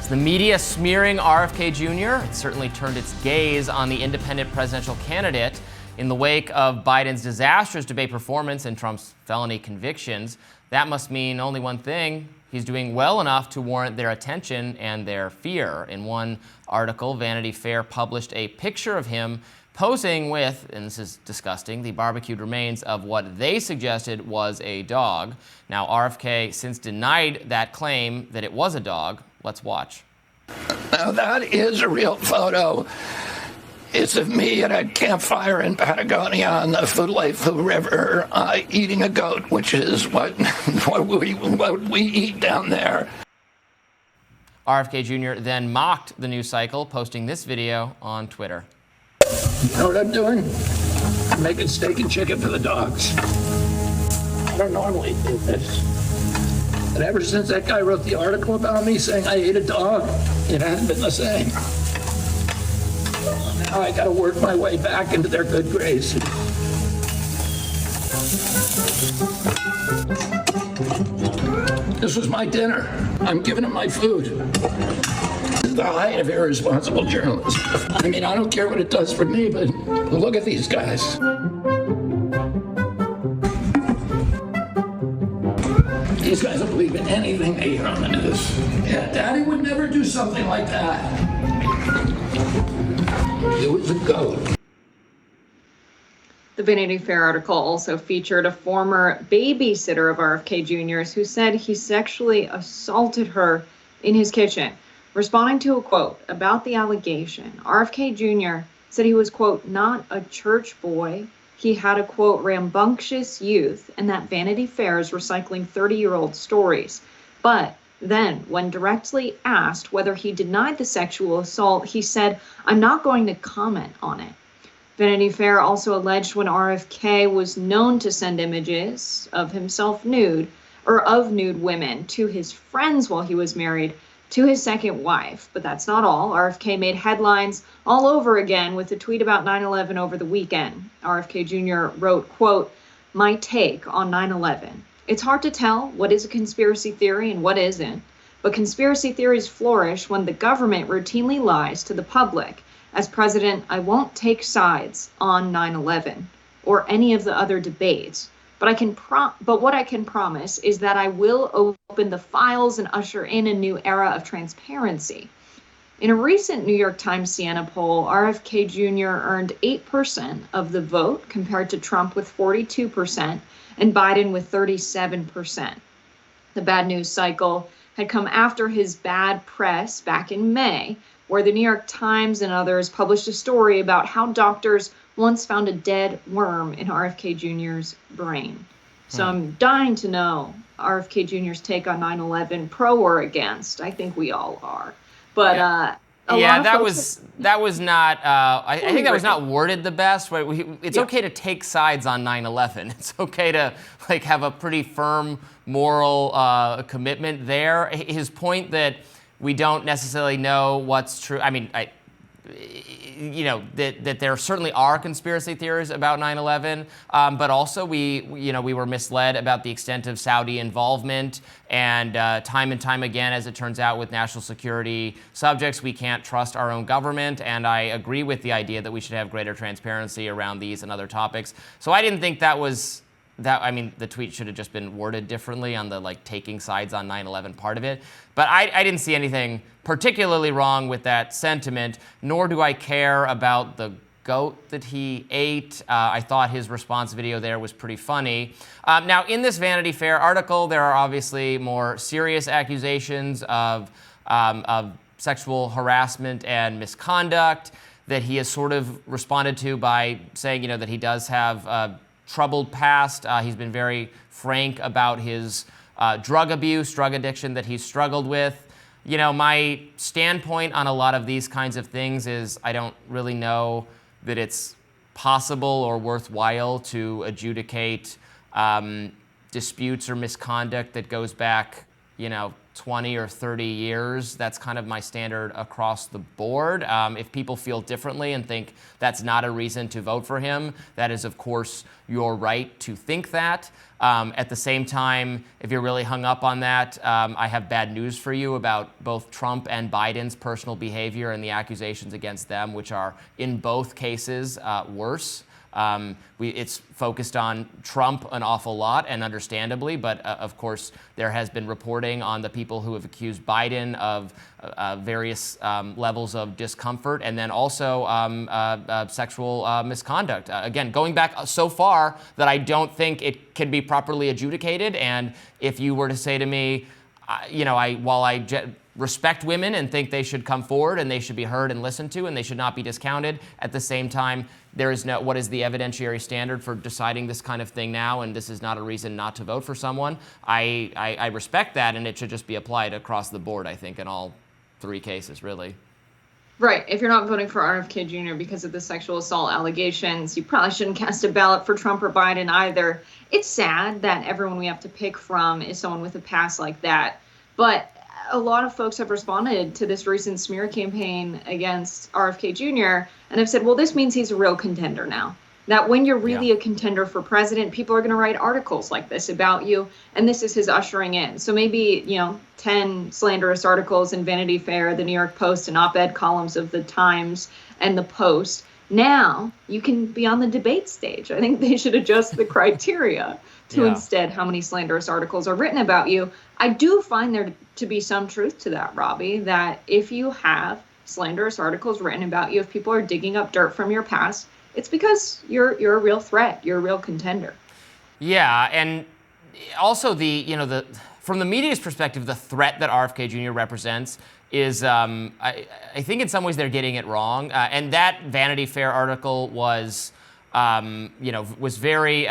The media smearing RFK Jr. It certainly turned its gaze on the independent presidential candidate in the wake of Biden's disastrous debate performance and Trump's felony convictions. That must mean only one thing: he's doing well enough to warrant their attention and their fear. In one article, Vanity Fair published a picture of him posing with, and this is disgusting, the barbecued remains of what they suggested was a dog. Now, RFK since denied that claim that it was a dog. Let's watch. Now, that is a real photo. It's of me at a campfire in Patagonia on the Fulaifu River eating a goat, which is what we eat down there. RFK Jr. then mocked the news cycle, posting this video on Twitter. You know what I'm doing? I'm making steak and chicken for the dogs. I don't normally do this. And ever since that guy wrote the article about me saying I ate a dog, it hasn't been the same. Now I gotta work my way back into their good graces. This was my dinner. I'm giving him my food. This is the height of irresponsible journalism. I mean, I don't care what it does for me, but look at these guys. These guys will believe in anything they hear on the news. Yeah, Daddy would never do something like that. It was a goat. The Vanity Fair article also featured a former babysitter of RFK Jr.'s who said he sexually assaulted her in his kitchen. Responding to a quote about the allegation, RFK Jr. said he was, quote, not a church boy, he had a, quote, rambunctious youth and that Vanity Fair is recycling 30-year-old stories. But then, when directly asked whether he denied the sexual assault, he said, "I'm not going to comment on it." Vanity Fair also alleged when RFK was known to send images of himself nude or of nude women to his friends while he was married to his second wife. But that's not all. RFK made headlines all over again with a tweet about 9/11 over the weekend. RFK Jr. wrote, quote, "My take on 9/11. It's hard to tell what is a conspiracy theory and what isn't, but conspiracy theories flourish when the government routinely lies to the public. As president, I won't take sides on 9/11 or any of the other debates, but what I can promise is that I will open the files and usher in a new era of transparency." In a recent New York Times Siena poll, RFK Jr. earned 8% of the vote compared to Trump with 42% and Biden with 37%. The bad news cycle had come after his bad press back in May, where the New York Times and others published a story about how doctors once found a dead worm in RFK Jr.'s brain. So I'm dying to know RFK Jr.'s take on 9/11, pro or against. I think we all are. But that was not. I think that was not worded the best. Right? It's okay to take sides on 9/11. It's okay to have a pretty firm moral commitment there. His point that we don't necessarily know what's true. I mean, that there certainly are conspiracy theories about 9/11, but also we were misled about the extent of Saudi involvement, and time again, as it turns out, with national security subjects, we can't trust our own government, and I agree with the idea that we should have greater transparency around these and other topics. So I didn't think that was the tweet should have just been worded differently on the taking sides on 9/11 part of it. But I didn't see anything particularly wrong with that sentiment, nor do I care about the goat that he ate. I thought his response video there was pretty funny. Now, in this Vanity Fair article, there are obviously more serious accusations of sexual harassment and misconduct that he has sort of responded to by saying, that he does have troubled past. He's been very frank about his drug abuse, drug addiction that he's struggled with. My standpoint on a lot of these kinds of things is I don't really know that it's possible or worthwhile to adjudicate disputes or misconduct that goes back, 20 or 30 years. That's kind of my standard across the board. If people feel differently and think that's not a reason to vote for him, that is, of course, your right to think that. At the same time, if you're really hung up on that, I have bad news for you about both Trump and Biden's personal behavior and the accusations against them, which are, in both cases, worse. It's focused on Trump an awful lot, and understandably, but of course there has been reporting on the people who have accused Biden of various levels of discomfort, and then also sexual misconduct. Again, going back so far that I don't think it can be properly adjudicated, and if you were to say to me, while I respect women and think they should come forward and they should be heard and listened to and they should not be discounted, at the same time, there is no, what is the evidentiary standard for deciding this kind of thing now, and this is not a reason not to vote for someone. I respect that, and it should just be applied across the board, I think, in all three cases, really. Right. If you're not voting for RFK Jr. because of the sexual assault allegations, you probably shouldn't cast a ballot for Trump or Biden either. It's sad that everyone we have to pick from is someone with a past like that, but a lot of folks have responded to this recent smear campaign against RFK Jr. and have said, well, this means he's a real contender now. That when you're really a contender for president, people are going to write articles like this about you, and this is his ushering in. So maybe, 10 slanderous articles in Vanity Fair, the New York Post, and op-ed columns of the Times and the Post. Now you can be on the debate stage. I think they should adjust the criteria to instead how many slanderous articles are written about you. I do find there to be some truth to that, Robby, that if you have slanderous articles written about you, if people are digging up dirt from your past, it's because you're a real threat. You're a real contender. Yeah, and also from the media's perspective, the threat that RFK Jr. represents is, I think in some ways they're getting it wrong. And that Vanity Fair article was was very.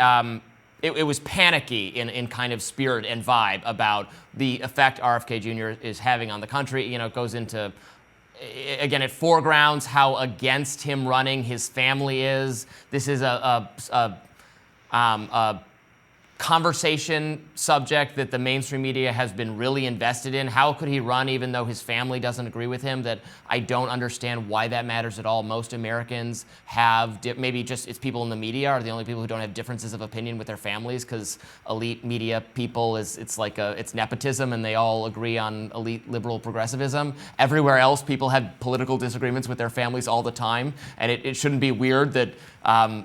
It was panicky in kind of spirit and vibe about the effect RFK Jr. is having on the country. It goes into, again, it foregrounds how against him running his family is. This is a conversation subject that the mainstream media has been really invested in. How could he run even though his family doesn't agree with him? That I don't understand why that matters at all. Most Americans have, maybe just it's people in the media are the only people who don't have differences of opinion with their families, because elite media people it's nepotism and they all agree on elite liberal progressivism. Everywhere else, people have political disagreements with their families all the time, and it shouldn't be weird that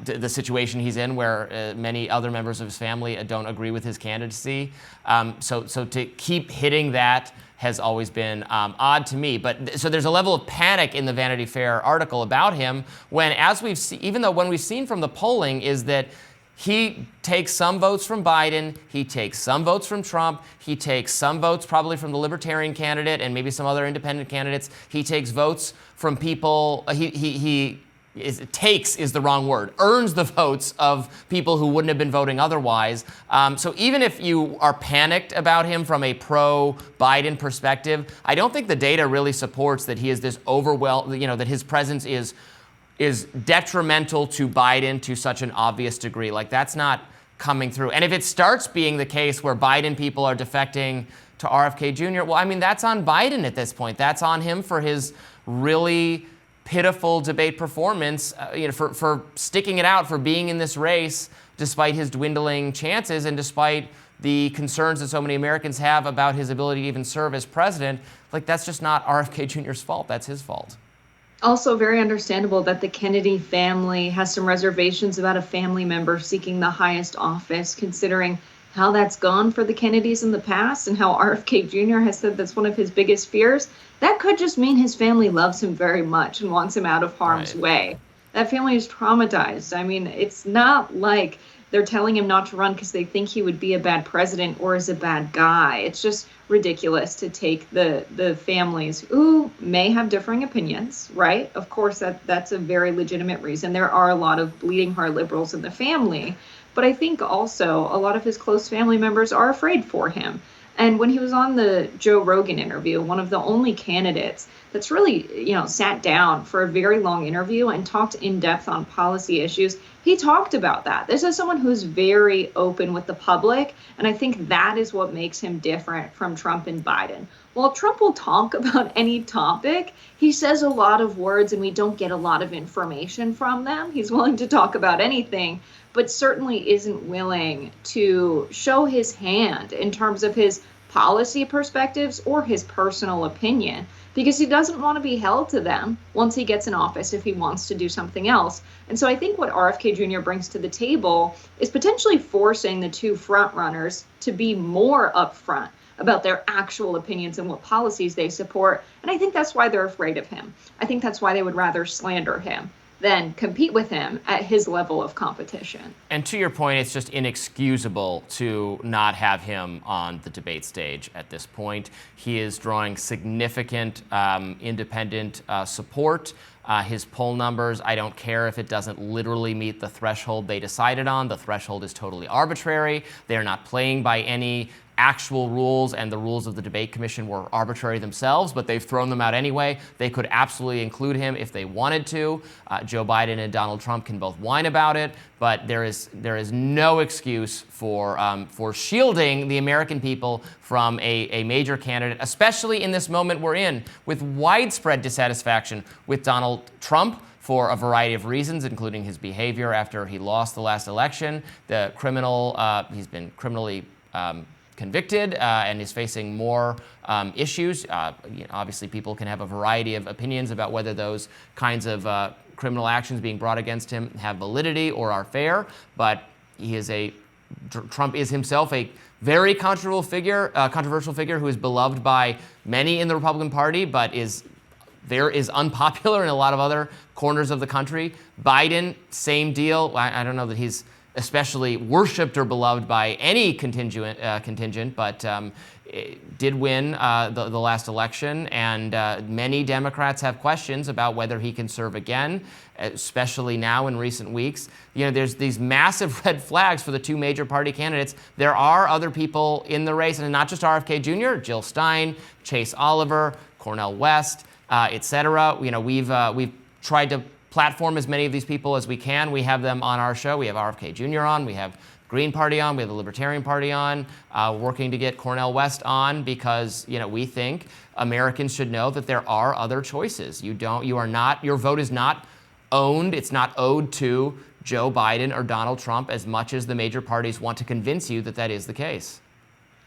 the situation he's in, where many other members of his family don't agree with his candidacy. So to keep hitting that has always been odd to me. But so there's a level of panic in the Vanity Fair article about him when, as we've seen, even though when we've seen from the polling is that he takes some votes from Biden, he takes some votes from Trump, he takes some votes probably from the Libertarian candidate and maybe some other independent candidates. He takes votes from people, takes is the wrong word, earns the votes of people who wouldn't have been voting otherwise. So even if you are panicked about him from a pro-Biden perspective, I don't think the data really supports that he is this that his presence is detrimental to Biden to such an obvious degree. Like, that's not coming through. And if it starts being the case where Biden people are defecting to RFK Jr., well, I mean, that's on Biden at this point. That's on him for his really pitiful debate performance, for sticking it out, for being in this race despite his dwindling chances and despite the concerns that so many Americans have about his ability to even serve as president. Like, that's just not RFK Jr.'s fault. That's his fault. Also very understandable that the Kennedy family has some reservations about a family member seeking the highest office, considering how that's gone for the Kennedys in the past and how RFK Jr. has said that's one of his biggest fears. That could just mean his family loves him very much and wants him out of harm's way. That family is traumatized. I mean, it's not like they're telling him not to run because they think he would be a bad president or is a bad guy. It's just ridiculous to take the families who may have differing opinions, right? Of course, that's a very legitimate reason. There are a lot of bleeding heart liberals in the family. But I think also a lot of his close family members are afraid for him. And when he was on the Joe Rogan interview, one of the only candidates that's really, sat down for a very long interview and talked in depth on policy issues, he talked about that. This is someone who's very open with the public. And I think that is what makes him different from Trump and Biden. While Trump will talk about any topic, he says a lot of words and we don't get a lot of information from them. He's willing to talk about anything, but certainly isn't willing to show his hand in terms of his policy perspectives or his personal opinion, because he doesn't want to be held to them once he gets in office if he wants to do something else. And so I think what RFK Jr. brings to the table is potentially forcing the two frontrunners to be more upfront about their actual opinions and what policies they support. And I think that's why they're afraid of him. I think that's why they would rather slander him than compete with him at his level of competition. And to your point, it's just inexcusable to not have him on the debate stage at this point. He is drawing significant independent support. His poll numbers, I don't care if it doesn't literally meet the threshold they decided on. The threshold is totally arbitrary. They're not playing by any actual rules, and the rules of the debate commission were arbitrary themselves, but they've thrown them out anyway. They could absolutely include him if they wanted to. Joe Biden and Donald Trump can both whine about it, but there is no excuse for shielding the American people from a major candidate, especially in this moment we're in, with widespread dissatisfaction with Donald Trump for a variety of reasons, including his behavior after he lost the last election. He's been criminally convicted and is facing more issues. Obviously, people can have a variety of opinions about whether those kinds of criminal actions being brought against him have validity or are fair, but Trump is himself a very controversial figure who is beloved by many in the Republican Party, but is unpopular in a lot of other corners of the country. Biden, same deal. I don't know that he's especially worshipped or beloved by any contingent, but did win the last election, and many Democrats have questions about whether he can serve again, especially now in recent weeks. You know, there's these massive red flags for the two major party candidates. There are other people in the race, and not just RFK Jr., Jill Stein, Chase Oliver, Cornel West, et cetera. You know, we've tried to platform as many of these people as we can. We have them on our show. We have RFK Jr. on. We have Green Party on. We have the Libertarian Party on. Working to get Cornel West on because, you know, we think Americans should know that there are other choices. Your vote is not owned. It's not owed to Joe Biden or Donald Trump as much as the major parties want to convince you that that is the case.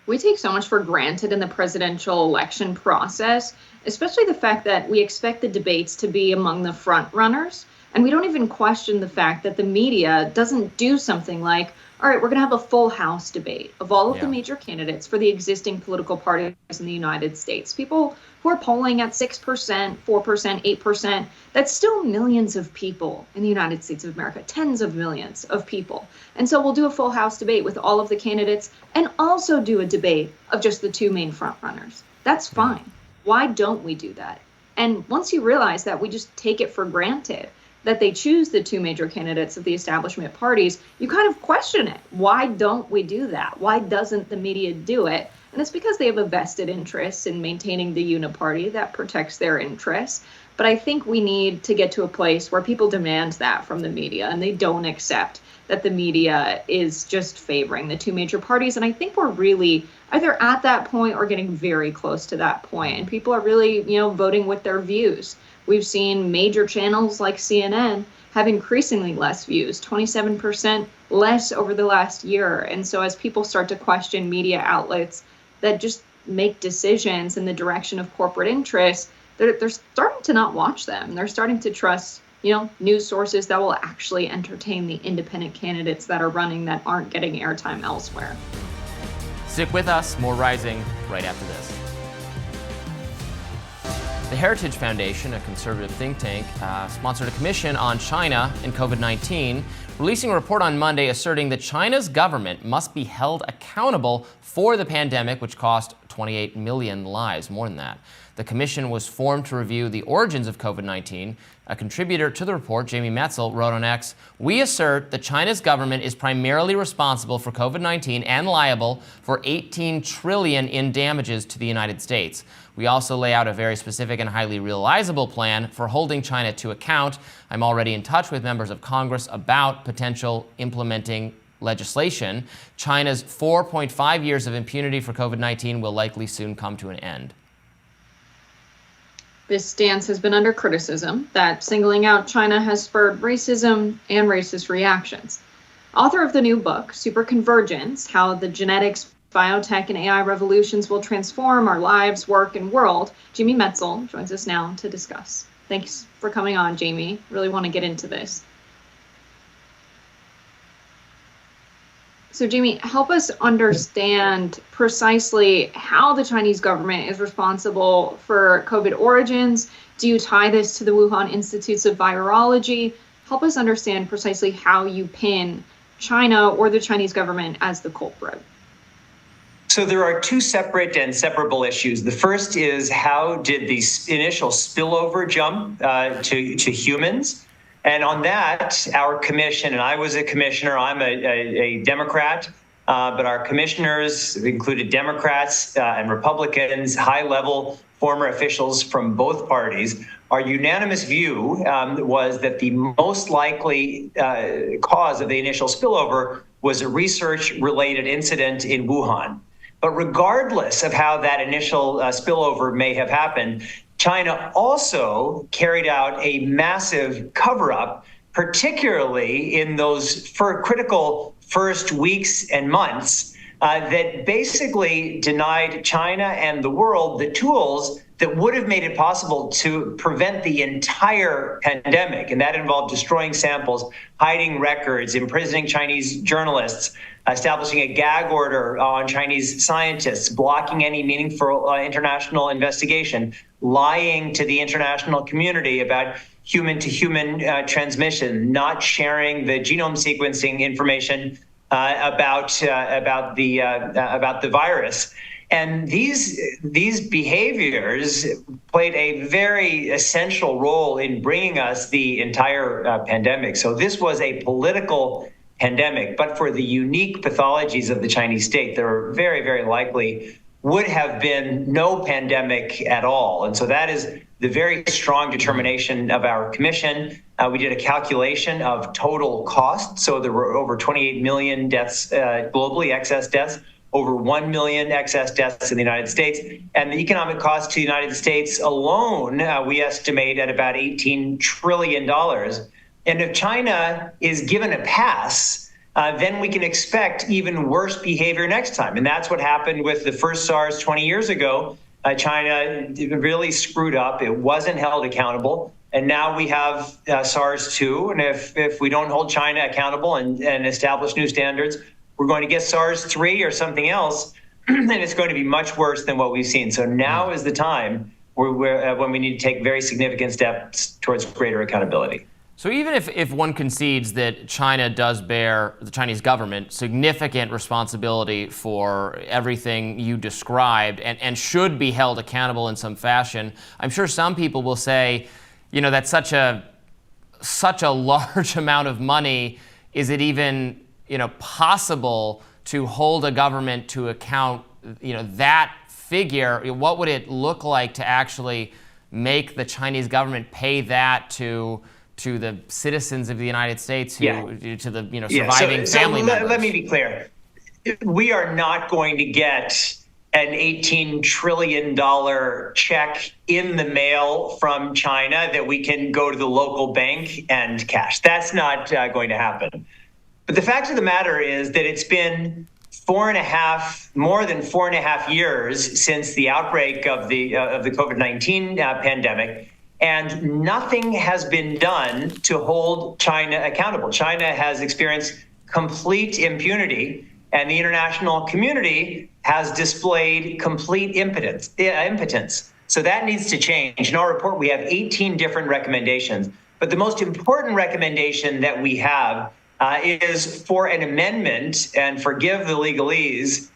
We take so much for granted in the presidential election process, especially the fact that we expect the debates to be among the front runners. And we don't even question the fact that the media doesn't do something like, all right, we're going to have a full House debate of all of the major candidates for the existing political parties in the United States. People who are polling at 6%, 4%, 8%, that's still millions of people in the United States of America, tens of millions of people. And so we'll do a full House debate with all of the candidates and also do a debate of just the two main frontrunners. That's fine. Why don't we do that? And once you realize that we just take it for granted that they choose the two major candidates of the establishment parties, you kind of question it. Why don't we do that? Why doesn't the media do it? And it's because they have a vested interest in maintaining the uniparty that protects their interests. But I think we need to get to a place where people demand that from the media and they don't accept that the media is just favoring the two major parties. And I think we're really either at that point or getting very close to that point. And people are really, voting with their views. We've seen major channels like CNN have increasingly less views, 27% less over the last year. And so as people start to question media outlets that just make decisions in the direction of corporate interests, they're starting to not watch them. They're starting to trust, news sources that will actually entertain the independent candidates that are running that aren't getting airtime elsewhere. Stick with us. More Rising right after this. The Heritage Foundation, a conservative think tank, sponsored a commission on China and COVID-19, releasing a report on Monday asserting that China's government must be held accountable for the pandemic, which cost 28 million lives, more than that. The commission was formed to review the origins of COVID-19. A contributor to the report, Jamie Metzel, wrote on X, "We assert that China's government is primarily responsible for COVID-19 and liable for $18 trillion in damages to the United States. We also lay out a very specific and highly realizable plan for holding China to account. I'm already in touch with members of Congress about potential implementing legislation. China's 4.5 years of impunity for COVID-19 will likely soon come to an end." This stance has been under criticism that singling out China has spurred racism and racist reactions. Author of the new book, Superconvergence: How the Genetics, Biotech, and AI Revolutions Will Transform Our Lives, Work, and World, Jamie Metzel joins us now to discuss. Thanks for coming on, Jamie. Really want to get into this. So, Jamie, help us understand precisely how the Chinese government is responsible for COVID origins. Do you tie this to the Wuhan Institutes of Virology? Help us understand precisely how you pin China or the Chinese government as the culprit. So there are two separate and separable issues. The first is, how did the initial spillover jump to humans? And on that, our commission, and I was a commissioner, I'm a Democrat, but our commissioners included Democrats and Republicans, high-level former officials from both parties. Our unanimous view was that the most likely cause of the initial spillover was a research-related incident in Wuhan. But regardless of how that initial spillover may have happened, China also carried out a massive cover-up, particularly in those critical first weeks and months, that basically denied China and the world the tools that would have made it possible to prevent the entire pandemic. And that involved destroying samples, hiding records, imprisoning Chinese journalists, establishing a gag order on Chinese scientists, blocking any meaningful international investigation, lying to the international community about human-to-human transmission, not sharing the genome sequencing information about the virus. And these behaviors played a very essential role in bringing us the entire pandemic. So this was a political pandemic, but for the unique pathologies of the Chinese state, there are very, very likely would have been no pandemic at all. And so that is the very strong determination of our commission. We did a calculation of total cost. So there were over 28 million deaths globally, excess deaths, over 1 million excess deaths in the United States. And the economic cost to the United States alone, we estimate at about $18 trillion. And if China is given a pass, then we can expect even worse behavior next time. And that's what happened with the first SARS 20 years ago. China really screwed up. It wasn't held accountable. And now we have SARS-2. And if we don't hold China accountable and establish new standards, we're going to get SARS-3 or something else, and it's going to be much worse than what we've seen. So now is the time when we need to take very significant steps towards greater accountability. So even if one concedes that China does bear, the Chinese government, significant responsibility for everything you described and should be held accountable in some fashion, I'm sure some people will say, you know, that's such a large amount of money. Is it even, you know, possible to hold a government to account, you know, that figure? What would it look like to actually make the Chinese government pay that to the citizens of the United States, to the surviving family members? Let me be clear. We are not going to get an $18 trillion check in the mail from China that we can go to the local bank and cash. That's not going to happen. But the fact of the matter is that it's been more than 4.5 years since the outbreak of the COVID-19 pandemic, and nothing has been done to hold China accountable. China has experienced complete impunity, and the international community has displayed complete impotence. So that needs to change. In our report, we have 18 different recommendations, but the most important recommendation that we have is for an amendment, and forgive the legalese,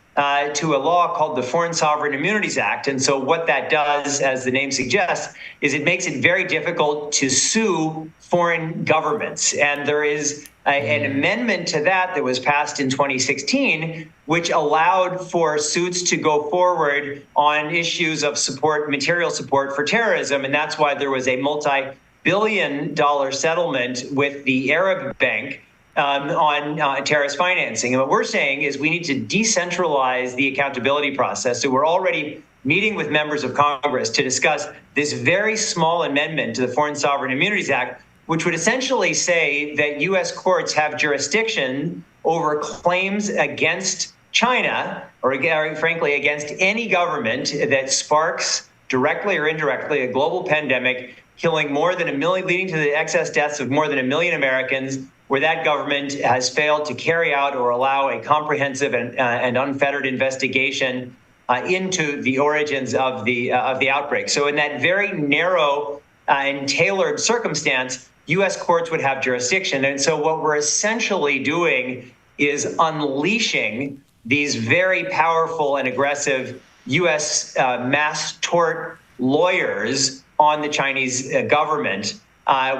to a law called the Foreign Sovereign Immunities Act. And so what that does, as the name suggests, is it makes it very difficult to sue foreign governments. And there is an amendment to that was passed in 2016, which allowed for suits to go forward on issues of material support for terrorism. And that's why there was a multi-billion-dollar settlement with the Arab Bank on terrorist financing. And what we're saying is we need to decentralize the accountability process. So we're already meeting with members of Congress to discuss this very small amendment to the Foreign Sovereign Immunities Act, which would essentially say that U.S. courts have jurisdiction over claims against China, or frankly, against any government that sparks, directly or indirectly, a global pandemic, killing more than 1 million, leading to the excess deaths of more than 1 million Americans, where that government has failed to carry out or allow a comprehensive and unfettered investigation into the origins of the outbreak. So in that very narrow and tailored circumstance, U.S. courts would have jurisdiction. And so what we're essentially doing is unleashing these very powerful and aggressive U.S. mass tort lawyers on the Chinese government,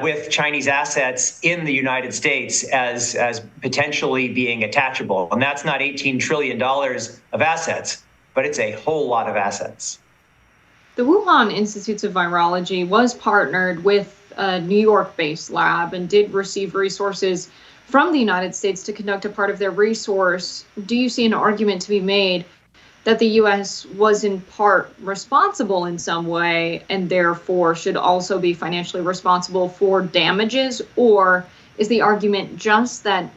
with Chinese assets in the United States as potentially being attachable. And that's not $18 trillion of assets, but it's a whole lot of assets. The Wuhan Institutes of Virology was partnered with a New York-based lab and did receive resources from the United States to conduct a part of their resource. Do you see an argument to be made that the U.S. was in part responsible in some way and therefore should also be financially responsible for damages? Or is the argument just that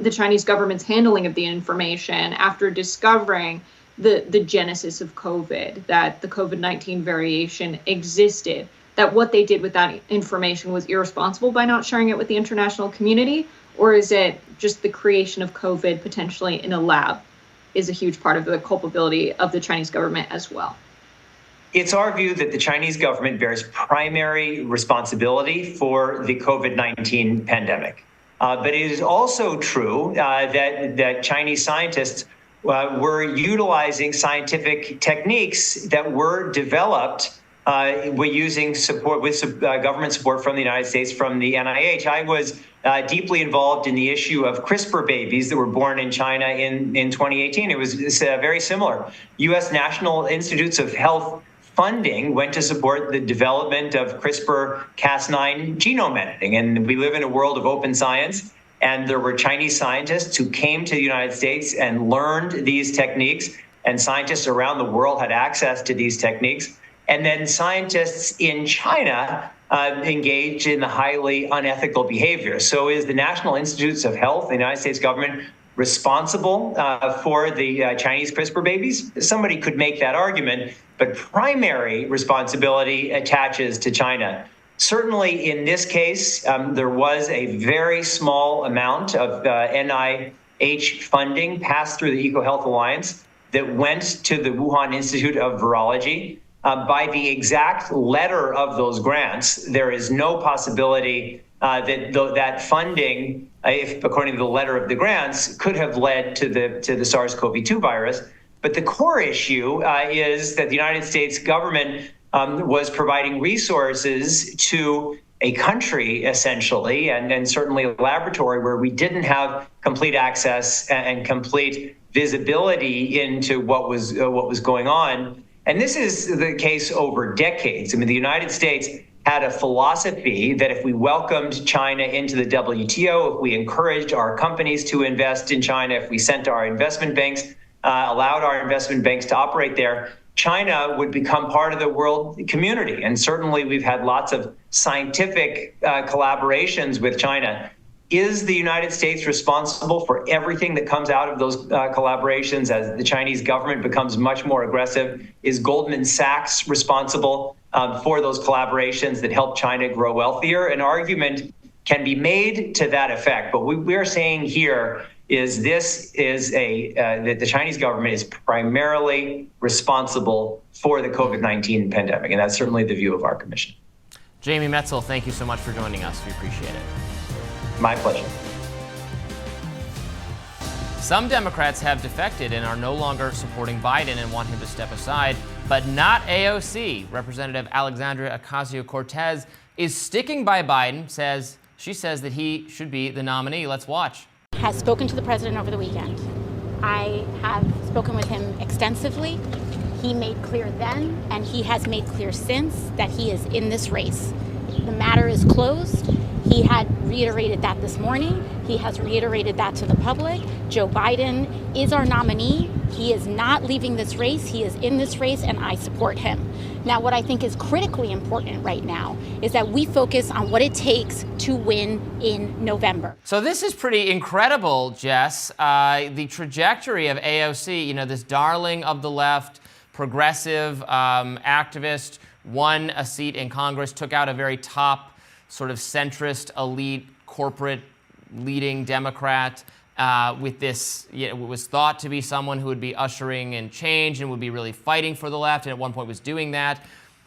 the Chinese government's handling of the information after discovering the genesis of COVID, that the COVID-19 variation existed, that what they did with that information was irresponsible by not sharing it with the international community? Or is it just the creation of COVID potentially in a lab is a huge part of the culpability of the Chinese government as well? It's our view that the Chinese government bears primary responsibility for the COVID-19 pandemic. But it is also true that Chinese scientists were utilizing scientific techniques that were developed using support with government support from the United States, from the NIH. I was deeply involved in the issue of CRISPR babies that were born in China in 2018. It was very similar. U.S. National Institutes of Health funding went to support the development of CRISPR-Cas9 genome editing. And we live in a world of open science. And there were Chinese scientists who came to the United States and learned these techniques. And scientists around the world had access to these techniques. And then scientists in China engaged in the highly unethical behavior. So is the National Institutes of Health, the United States government, responsible for the Chinese CRISPR babies? Somebody could make that argument, but primary responsibility attaches to China. Certainly in this case, there was a very small amount of NIH funding passed through the EcoHealth Alliance that went to the Wuhan Institute of Virology. By the exact letter of those grants, there is no possibility that funding, if according to the letter of the grants, could have led to the SARS-CoV-2 virus. But the core issue is that the United States government was providing resources to a country, essentially, and certainly a laboratory where we didn't have complete access and complete visibility into what was going on. And this is the case over decades. I mean, the United States had a philosophy that if we welcomed China into the WTO, if we encouraged our companies to invest in China, if we sent our investment banks, allowed our investment banks to operate there, China would become part of the world community. And certainly we've had lots of scientific collaborations with China. Is the United States responsible for everything that comes out of those collaborations as the Chinese government becomes much more aggressive? Is Goldman Sachs responsible for those collaborations that help China grow wealthier? An argument can be made to that effect. But what we're saying here is that the Chinese government is primarily responsible for the COVID-19 pandemic. And that's certainly the view of our commission. Jamie Metzl, thank you so much for joining us. We appreciate it. My pleasure. Some Democrats have defected and are no longer supporting Biden and want him to step aside, but not AOC. Representative Alexandria Ocasio-Cortez is sticking by Biden, she says that he should be the nominee. Let's watch. Has spoken to the president over the weekend. I have spoken with him extensively. He made clear then, and he has made clear since, that he is in this race. The matter is closed. He had reiterated that this morning. He has reiterated that to the public. Joe Biden is our nominee. He is not leaving this race. He is in this race, and I support him. Now, what I think is critically important right now is that we focus on what it takes to win in November. So this is pretty incredible, Jess. The trajectory of AOC, this darling of the left, progressive activist, won a seat in Congress, took out a very top sort of centrist, elite, corporate leading Democrat with this, was thought to be someone who would be ushering in change and would be really fighting for the left, and at one point was doing that.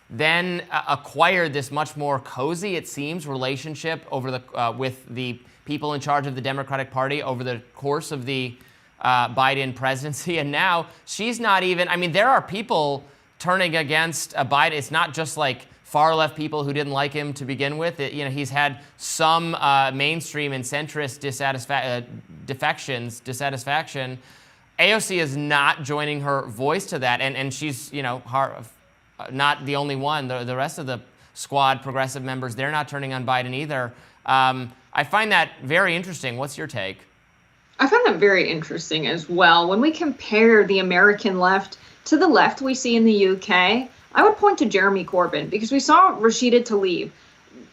Then acquired this much more cozy, it seems, relationship over with the people in charge of the Democratic Party over the course of the Biden presidency. And now she's not even, there are people turning against Biden. It's not just like far left people who didn't like him to begin with. He's had some mainstream and centrist dissatisfaction. AOC is not joining her voice to that, and she's not the only one. The rest of the squad, progressive members, they're not turning on Biden either. I find that very interesting. What's your take? I find that very interesting as well. When we compare the American left to the left we see in the UK, I would point to Jeremy Corbyn, because we saw Rashida Tlaib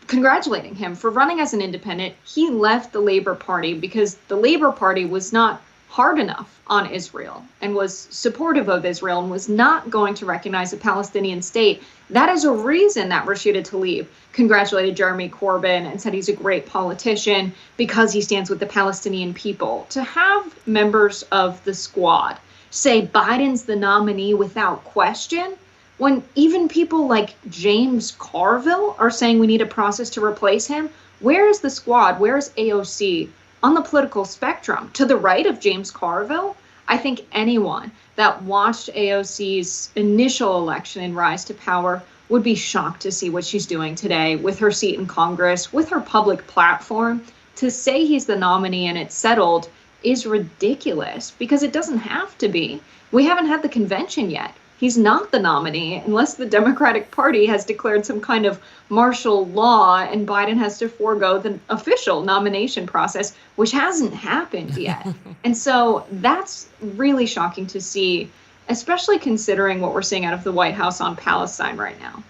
congratulating him for running as an independent. He left the Labour Party because the Labour Party was not hard enough on Israel and was supportive of Israel and was not going to recognize a Palestinian state. That is a reason that Rashida Tlaib congratulated Jeremy Corbyn and said he's a great politician because he stands with the Palestinian people. To have members of the squad say Biden's the nominee without question, when even people like James Carville are saying we need a process to replace him? Where is the squad? Where is AOC on the political spectrum? To the right of James Carville? I think anyone that watched AOC's initial election and rise to power would be shocked to see what she's doing today with her seat in Congress, with her public platform. To say he's the nominee and it's settled is ridiculous because it doesn't have to be. We haven't had the convention yet. He's not the nominee unless the Democratic Party has declared some kind of martial law and Biden has to forego the official nomination process, which hasn't happened yet. And so that's really shocking to see, especially considering what we're seeing out of the White House on Palestine right now.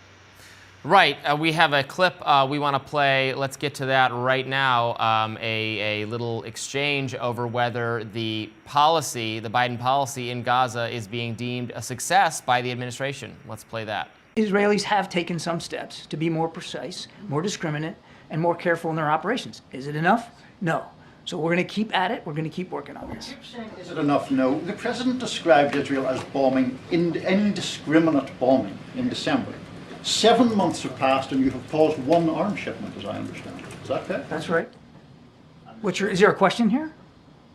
Right. We have a clip we want to play. Let's get to that right now. A little exchange over whether the Biden policy in Gaza is being deemed a success by the administration. Let's play that. Israelis have taken some steps to be more precise, more discriminate, and more careful in their operations. Is it enough? No. So we're going to keep at it. We're going to keep working on this. Is it enough? No. The president described Israel as bombing, indiscriminate bombing in December. 7 months have passed and you have paused one arms shipment, as I understand. Is that fair? That's right. Is there a question here?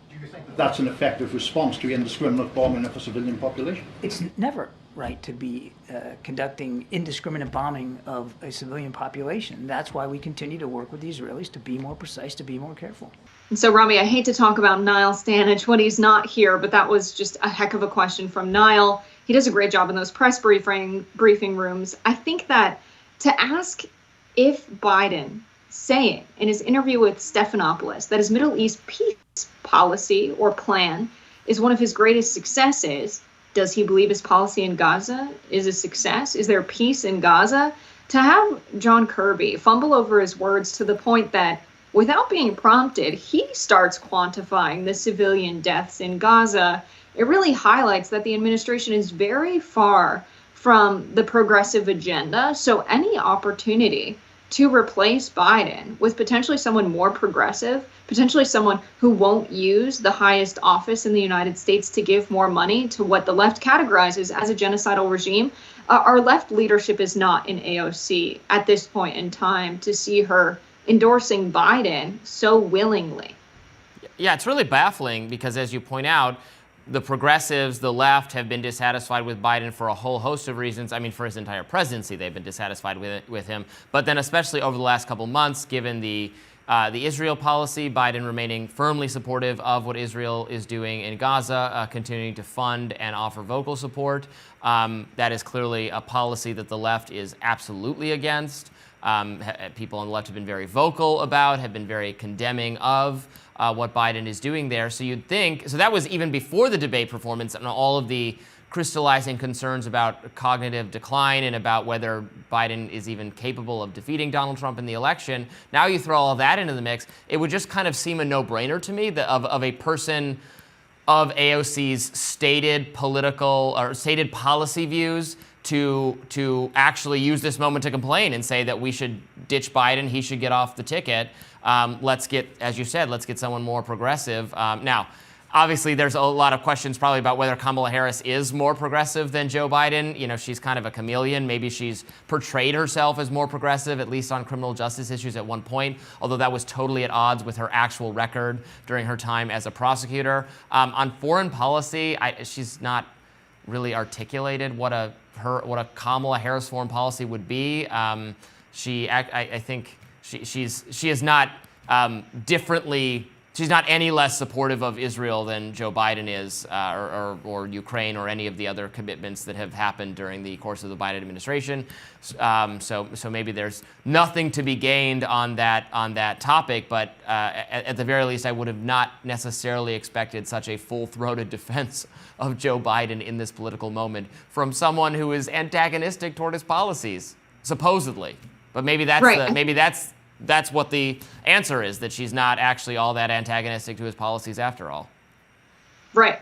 Do you think that that's an effective response to indiscriminate bombing of a civilian population? It's never right to be conducting indiscriminate bombing of a civilian population. That's why we continue to work with the Israelis to be more precise, to be more careful. And so, Robby, I hate to talk about Niall Stanage when he's not here, but that was just a heck of a question from Niall. He does a great job in those press briefing rooms. I think that to ask if Biden saying in his interview with Stephanopoulos that his Middle East peace policy or plan is one of his greatest successes, does he believe his policy in Gaza is a success? Is there peace in Gaza? To have John Kirby fumble over his words to the point that without being prompted, he starts quantifying the civilian deaths in Gaza, it really highlights that the administration is very far from the progressive agenda. So any opportunity to replace Biden with potentially someone more progressive, potentially someone who won't use the highest office in the United States to give more money to what the left categorizes as a genocidal regime, our left leadership is not in AOC at this point in time to see her endorsing Biden so willingly. Yeah, it's really baffling because, as you point out, the progressives, the left, have been dissatisfied with Biden for a whole host of reasons. I mean, for his entire presidency, they've been dissatisfied with him. But then especially over the last couple months, given the Israel policy, Biden remaining firmly supportive of what Israel is doing in Gaza, continuing to fund and offer vocal support. That is clearly a policy that the left is absolutely against. People on the left have been very vocal about, have been very condemning of what Biden is doing there. So you'd think, so that was even before the debate performance and all of the crystallizing concerns about cognitive decline and about whether Biden is even capable of defeating Donald Trump in the election. Now you throw all that into the mix, it would just kind of seem a no-brainer to me that of a person of AOC's stated political or stated policy views to actually use this moment to complain and say that we should ditch Biden, he should get off the ticket. Let's get, as you said, let's get someone more progressive. Now, obviously, there's a lot of questions probably about whether Kamala Harris is more progressive than Joe Biden. You know, she's kind of a chameleon. Maybe she's portrayed herself as more progressive, at least on criminal justice issues at one point, although that was totally at odds with her actual record during her time as a prosecutor. On foreign policy, she's not really articulated what a Kamala Harris foreign policy would be. She is not differently. She's not any less supportive of Israel than Joe Biden is, or Ukraine, or any of the other commitments that have happened during the course of the Biden administration. So maybe there's nothing to be gained on that topic. But at the very least, I would have not necessarily expected such a full-throated defense of Joe Biden in this political moment from someone who is antagonistic toward his policies, supposedly. But maybe that's right. That's what the answer is, that she's not actually all that antagonistic to his policies after all. Right.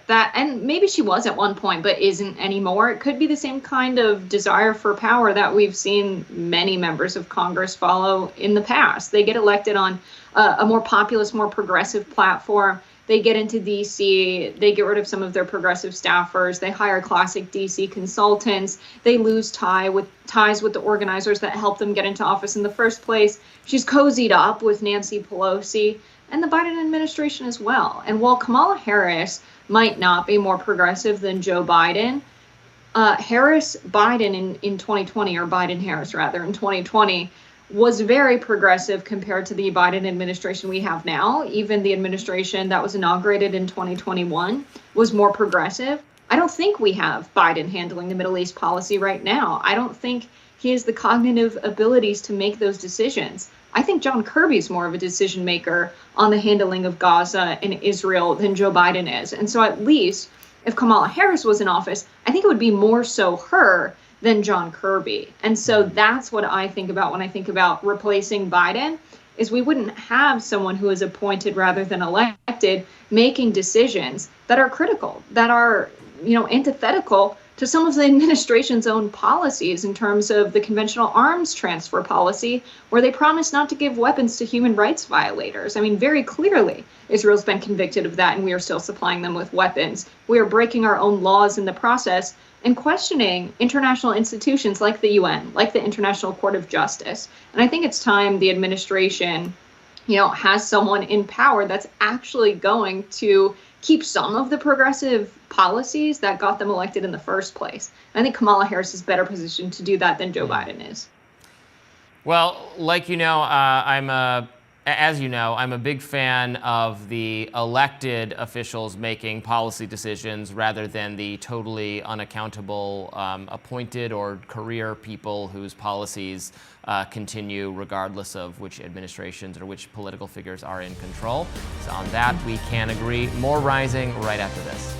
That, and maybe she was at one point, but isn't anymore. It could be the same kind of desire for power that we've seen many members of Congress follow in the past. They get elected on a more populist, more progressive platform. They get into DC, they get rid of some of their progressive staffers, they hire classic DC consultants, they lose ties with the organizers that helped them get into office in the first place. She's cozied up with Nancy Pelosi and the Biden administration as well. And while Kamala Harris might not be more progressive than Joe Biden, Biden in 2020, or Biden-Harris rather, in 2020, was very progressive compared to the Biden administration we have now. Even the administration that was inaugurated in 2021 was more progressive. I don't think we have Biden handling the Middle East policy right now. I don't think he has the cognitive abilities to make those decisions. I think John Kirby's more of a decision maker on the handling of Gaza and Israel than Joe Biden is. And so at least if Kamala Harris was in office, I think it would be more so her than John Kirby. And so that's what I think about when I think about replacing Biden, is we wouldn't have someone who is appointed rather than elected making decisions that are critical, that are, antithetical to some of the administration's own policies in terms of the conventional arms transfer policy, where they promise not to give weapons to human rights violators. I mean, very clearly, Israel's been convicted of that, and we are still supplying them with weapons. We are breaking our own laws in the process and questioning international institutions like the UN, like the International Court of Justice. And I think it's time the administration, has someone in power that's actually going to keep some of the progressive policies that got them elected in the first place. And I think Kamala Harris is better positioned to do that than Joe Biden is. Well, like I'm a big fan of the elected officials making policy decisions rather than the totally unaccountable appointed or career people whose policies continue regardless of which administrations or which political figures are in control. So on that, we can agree. More Rising right after this.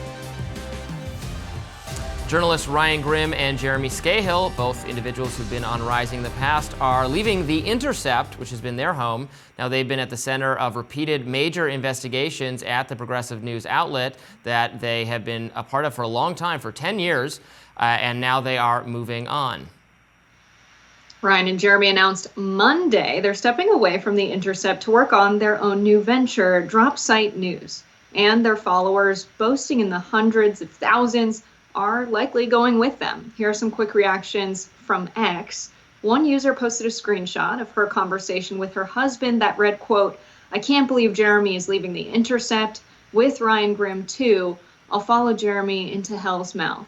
Journalists Ryan Grim and Jeremy Scahill, both individuals who've been on Rising in the past, are leaving The Intercept, which has been their home. Now, they've been at the center of repeated major investigations at the progressive news outlet that they have been a part of for a long time, for 10 years, and now they are moving on. Ryan and Jeremy announced Monday they're stepping away from The Intercept to work on their own new venture, Drop Site News. And their followers, boasting in the hundreds of thousands, are likely going with them. Here are some quick reactions from X. One user posted a screenshot of her conversation with her husband that read, quote, "I can't believe Jeremy is leaving The Intercept. With Ryan Grim too. I'll follow Jeremy into hell's mouth."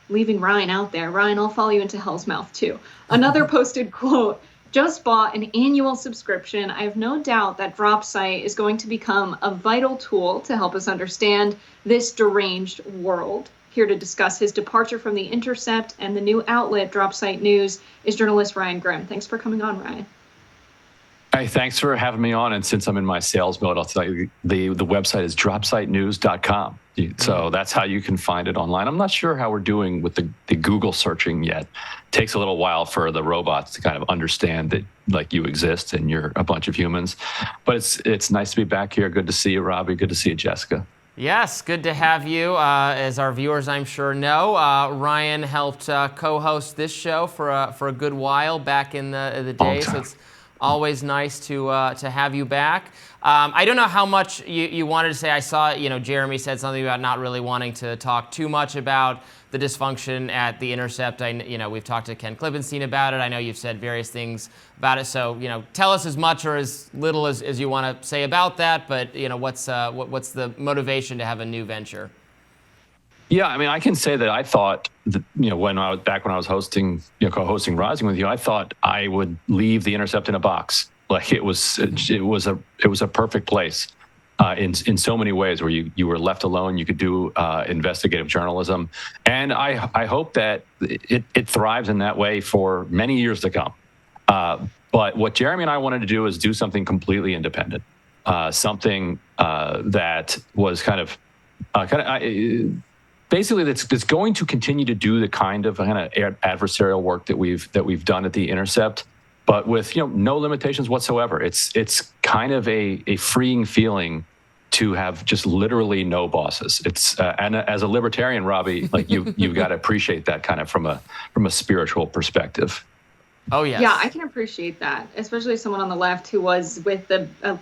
Leaving Ryan out there. Ryan, I'll follow you into hell's mouth too. Another posted, quote, "Just bought an annual subscription. I have no doubt that Drop Site is going to become a vital tool to help us understand this deranged world." Here to discuss his departure from The Intercept and the new outlet, Drop Site News, is journalist Ryan Grim. Thanks for coming on, Ryan. Hey, thanks for having me on. And since I'm in my sales mode, I'll tell you the website is dropsitenews.com. So that's how you can find it online. I'm not sure how we're doing with the Google searching yet. It takes a little while for the robots to kind of understand that like you exist and you're a bunch of humans. But it's nice to be back here. Good to see you, Robby. Good to see you, Jessica. Yes, good to have you. As our viewers, I'm sure, know, Ryan helped co-host this show for a good while back in the day, so it's always nice to have you back. I don't know how much you wanted to say. I saw, Jeremy said something about not really wanting to talk too much about the dysfunction at The Intercept. We've talked to Ken Klippenstein about it. I know you've said various things about it. So, tell us as much or as little as you want to say about that. But, what's the motivation to have a new venture? Yeah, I mean, I can say that I thought that, when I was hosting, co-hosting Rising with you, I thought I would leave The Intercept in a box. Like it was a perfect place. In so many ways, where you were left alone, you could do investigative journalism, and I hope that it thrives in that way for many years to come. But what Jeremy and I wanted to do is do something completely independent, something that was basically that's going to continue to do the kind of adversarial work that we've done at The Intercept, but with no limitations whatsoever. It's kind of a freeing feeling to have just literally no bosses. It's and as a libertarian, Robby, like you've got to appreciate that kind of from a spiritual perspective. Oh yes. Yeah, I can appreciate that, especially someone on the left who was with a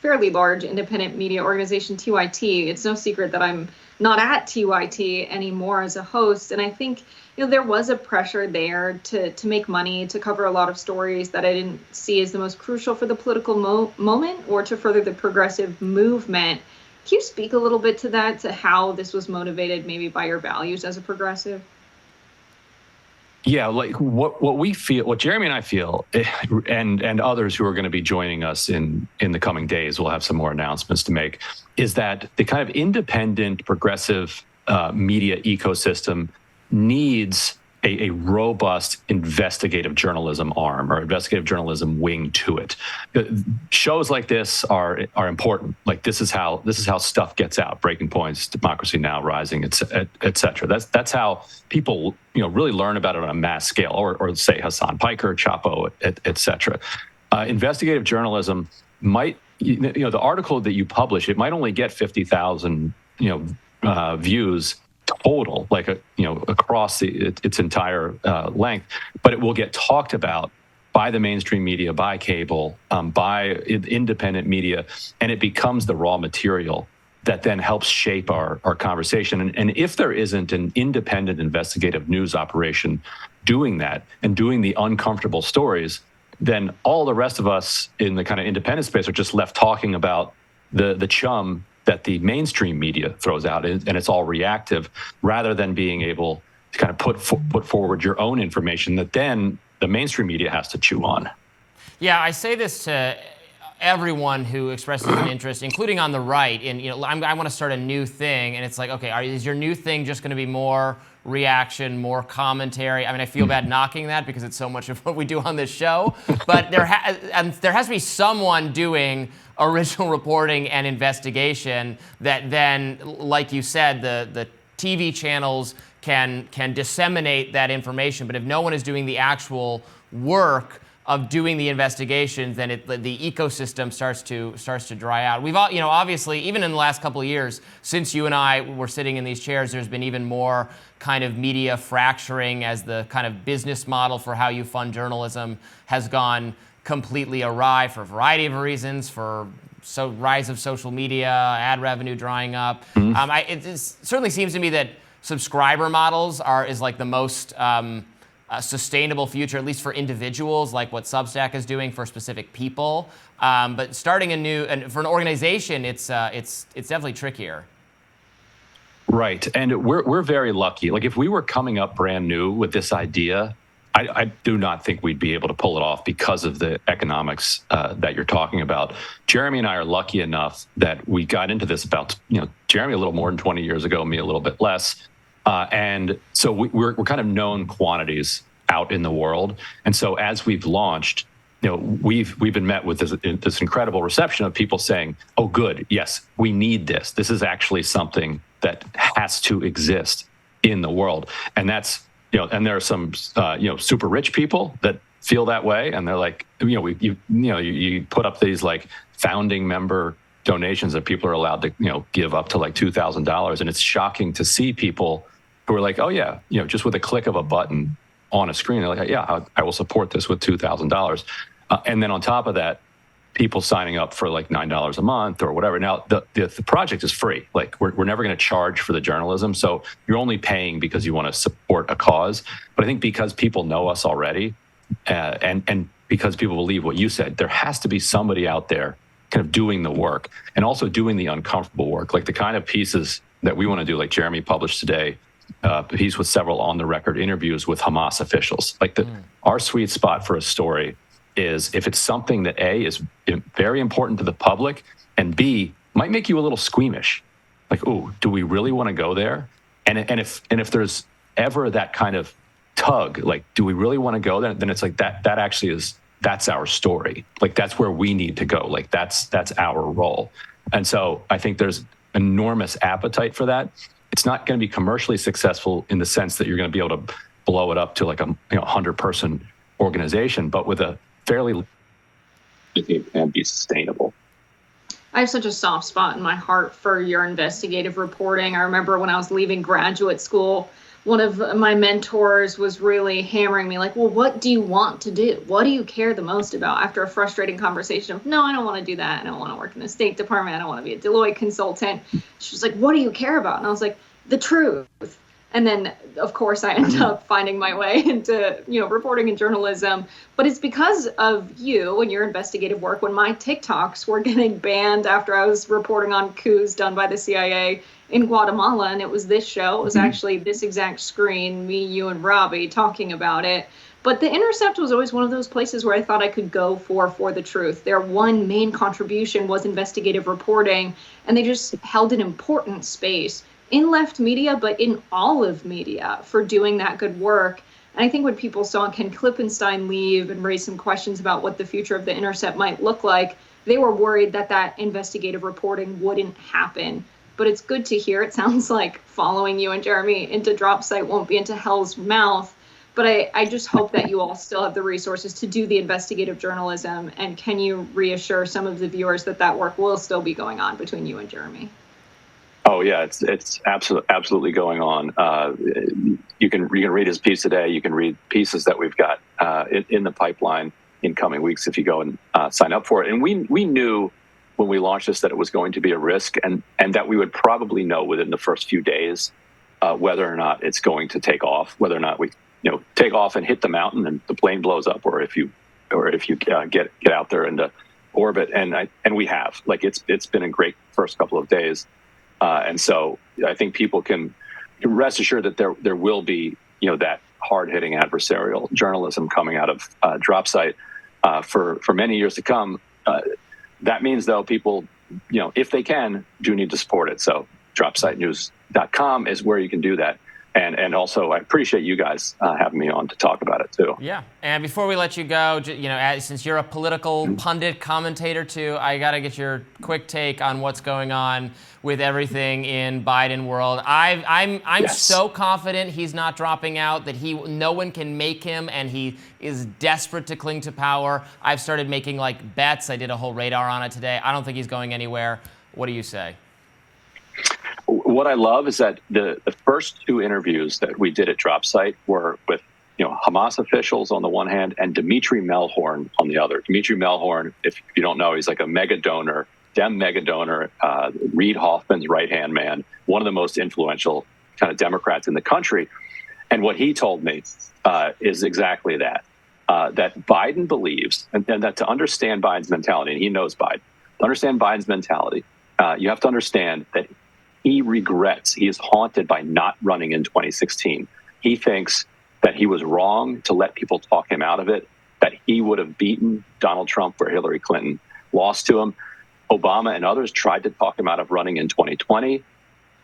fairly large independent media organization, TYT. It's no secret that I'm not at TYT anymore as a host. And I think, there was a pressure there to make money, to cover a lot of stories that I didn't see as the most crucial for the political moment or to further the progressive movement. Can you speak a little bit to that, to how this was motivated maybe by your values as a progressive? Yeah, like what we feel, what Jeremy and I feel, and others who are going to be joining us in the coming days, we'll have some more announcements to make, is that the kind of independent progressive media ecosystem needs a robust investigative journalism arm or investigative journalism wing to it. Shows like this are important. Like this is how stuff gets out. Breaking Points, Democracy Now!, Rising, et cetera. That's how people really learn about it on a mass scale. Or say Hassan Piker, Chapo, et cetera. Investigative journalism might, the article that you publish, it might only get 50,000 views total, like across its entire length, but it will get talked about by the mainstream media, by cable, by independent media, and it becomes the raw material that then helps shape our conversation. And if there isn't an independent investigative news operation doing that and doing the uncomfortable stories, then all the rest of us in the kind of independent space are just left talking about the chum that the mainstream media throws out, and it's all reactive, rather than being able to kind of put forward your own information that then the mainstream media has to chew on. Yeah, I say this to everyone who expresses an interest, including on the right. And I want to start a new thing, and it's like, okay, is your new thing just going to be more reaction, more commentary? I mean, I feel bad knocking that because it's so much of what we do on this show, but there has to be someone doing original reporting and investigation that then, like you said, the TV channels can disseminate that information. But if no one is doing the actual work of doing the investigations, then the ecosystem starts to dry out. We've all, obviously, even in the last couple of years, since you and I were sitting in these chairs, there's been even more kind of media fracturing as the kind of business model for how you fund journalism has gone completely awry for a variety of reasons, for rise of social media, ad revenue drying up. It certainly seems to me that subscriber models is like the most sustainable future, at least for individuals, like what Substack is doing for specific people. But starting and for an organization, it's definitely trickier. Right, and we're very lucky. Like if we were coming up brand new with this idea, I do not think we'd be able to pull it off because of the economics that you're talking about. Jeremy and I are lucky enough that we got into this about, Jeremy a little more than 20 years ago, me a little bit less. And so we're kind of known quantities out in the world. And so as we've launched, we've been met with this incredible reception of people saying, oh, good, yes, we need this. This is actually something that has to exist in the world. And that's, and there are some, super rich people that feel that way. And they're like, you put up these like founding member donations that people are allowed to, give up to like $2,000. And it's shocking to see people who are like, oh yeah, just with a click of a button on a screen, they're like, yeah, I will support this with $2,000. And then on top of that, people signing up for like $9 a month or whatever. Now, the project is free. Like we're never going to charge for the journalism. So you're only paying because you want to support a cause. But I think because people know us already and because people believe what you said, there has to be somebody out there kind of doing the work and also doing the uncomfortable work, like the kind of pieces that we want to do, like Jeremy published today, a piece with several on-the-record interviews with Hamas officials. Like our sweet spot for a story is if it's something that A, is very important to the public, and B, might make you a little squeamish. Like, ooh, do we really want to go there? And if there's ever that kind of tug, like, do we really want to go there? Then it's like that actually is, that's our story. Like, that's where we need to go. Like, that's our role. And so I think there's enormous appetite for that. It's not going to be commercially successful in the sense that you're going to be able to blow it up to like a 100-person organization, but with a fairly and be sustainable. I have such a soft spot in my heart for your investigative reporting. I remember when I was leaving graduate school, one of my mentors was really hammering me like, well, what do you want to do? What do you care the most about? After a frustrating conversation of, no, I don't want to do that. I don't want to work in the State Department. I don't want to be a Deloitte consultant. She was like, what do you care about? And I was like, the truth. And then, of course, I ended up finding my way into, reporting and journalism. But it's because of you and your investigative work. When my TikToks were getting banned after I was reporting on coups done by the CIA in Guatemala, and it was this show. It was actually this exact screen, me, you, and Robby talking about it. But The Intercept was always one of those places where I thought I could go for the truth. Their one main contribution was investigative reporting, and they just held an important space in left media, but in all of media for doing that good work. And I think when people saw Ken Klippenstein leave and raise some questions about what the future of The Intercept might look like, they were worried that that investigative reporting wouldn't happen. But it's good to hear. It sounds like following you and Jeremy into Drop Site won't be into hell's mouth. But I just hope that you all still have the resources to do the investigative journalism. And can you reassure some of the viewers that that work will still be going on between you and Jeremy? Oh yeah, it's absolutely going on. You can read his piece today. You can read pieces that we've got in the pipeline in coming weeks if you go and sign up for it. And we knew when we launched this that it was going to be a risk, and that we would probably know within the first few days whether or not it's going to take off, whether or not we take off and hit the mountain and the plane blows up, or if you get out there into orbit. And we have, like, it's been a great first couple of days. And so I think people can rest assured that there will be, that hard-hitting adversarial journalism coming out of Drop Site for many years to come. That means, though, people, if they can, do need to support it. So dropsitenews.com is where you can do that. And also, I appreciate you guys having me on to talk about it, too. Yeah. And before we let you go, since you're a political pundit commentator, too, I got to get your quick take on what's going on with everything in Biden world. I'm Yes. so confident he's not dropping out, that no one can make him, and he is desperate to cling to power. I've started making, bets. I did a whole radar on it today. I don't think he's going anywhere. What do you say? What I love is that the first two interviews that we did at Drop Site were with Hamas officials on the one hand and Dimitri Melhorn on the other. Dimitri Melhorn, if you don't know, he's like a mega donor, mega donor, Reid Hoffman's right-hand man, one of the most influential kind of Democrats in the country. And what he told me is exactly that, that Biden believes, and that to understand Biden's mentality, and he knows Biden, to understand Biden's mentality, you have to understand that he is haunted by not running in 2016. He thinks that he was wrong to let people talk him out of it, that he would have beaten Donald Trump where Hillary Clinton lost to him. Obama and others tried to talk him out of running in 2020.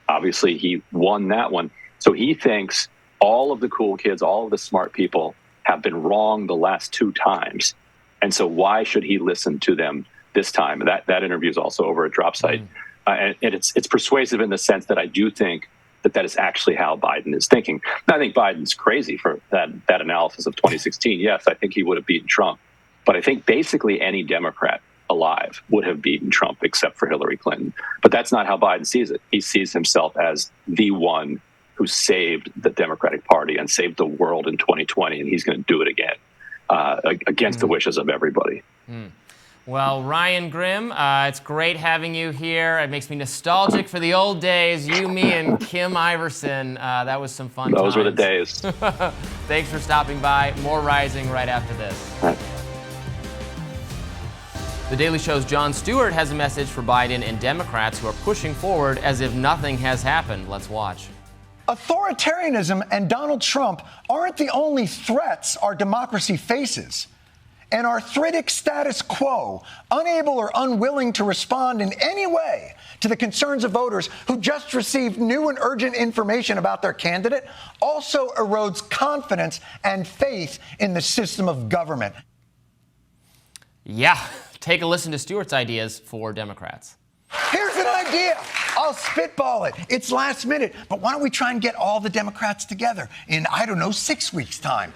Obviously, he won that one. So he thinks all of the cool kids, all of the smart people have been wrong the last two times. And so why should he listen to them this time? That interview is also over at Drop Site. And it's persuasive in the sense that I do think that is actually how Biden is thinking. And I think Biden's crazy for that analysis of 2016. Yes, I think he would have beaten Trump. But I think basically any Democrat alive would have beaten Trump except for Hillary Clinton. But that's not how Biden sees it. He sees himself as the one who saved the Democratic Party and saved the world in 2020, and he's going to do it again against the wishes of everybody. Well, Ryan Grim, it's great having you here. It makes me nostalgic for the old days, you, me, and Kim Iverson. That was some fun times. Those were the days. Thanks for stopping by. More Rising right after this. All right. The Daily Show's Jon Stewart has a message for Biden and Democrats who are pushing forward as if nothing has happened. Let's watch. Authoritarianism and Donald Trump aren't the only threats our democracy faces. An arthritic status quo, unable or unwilling to respond in any way to the concerns of voters who just received new and urgent information about their candidate, also erodes confidence and faith in the system of government. Yeah, take a listen to Stewart's ideas for Democrats. Here's an idea. idea. I'll spitball it. It's last minute. But why don't we try and get all the Democrats together in, I don't know, 6 weeks' time?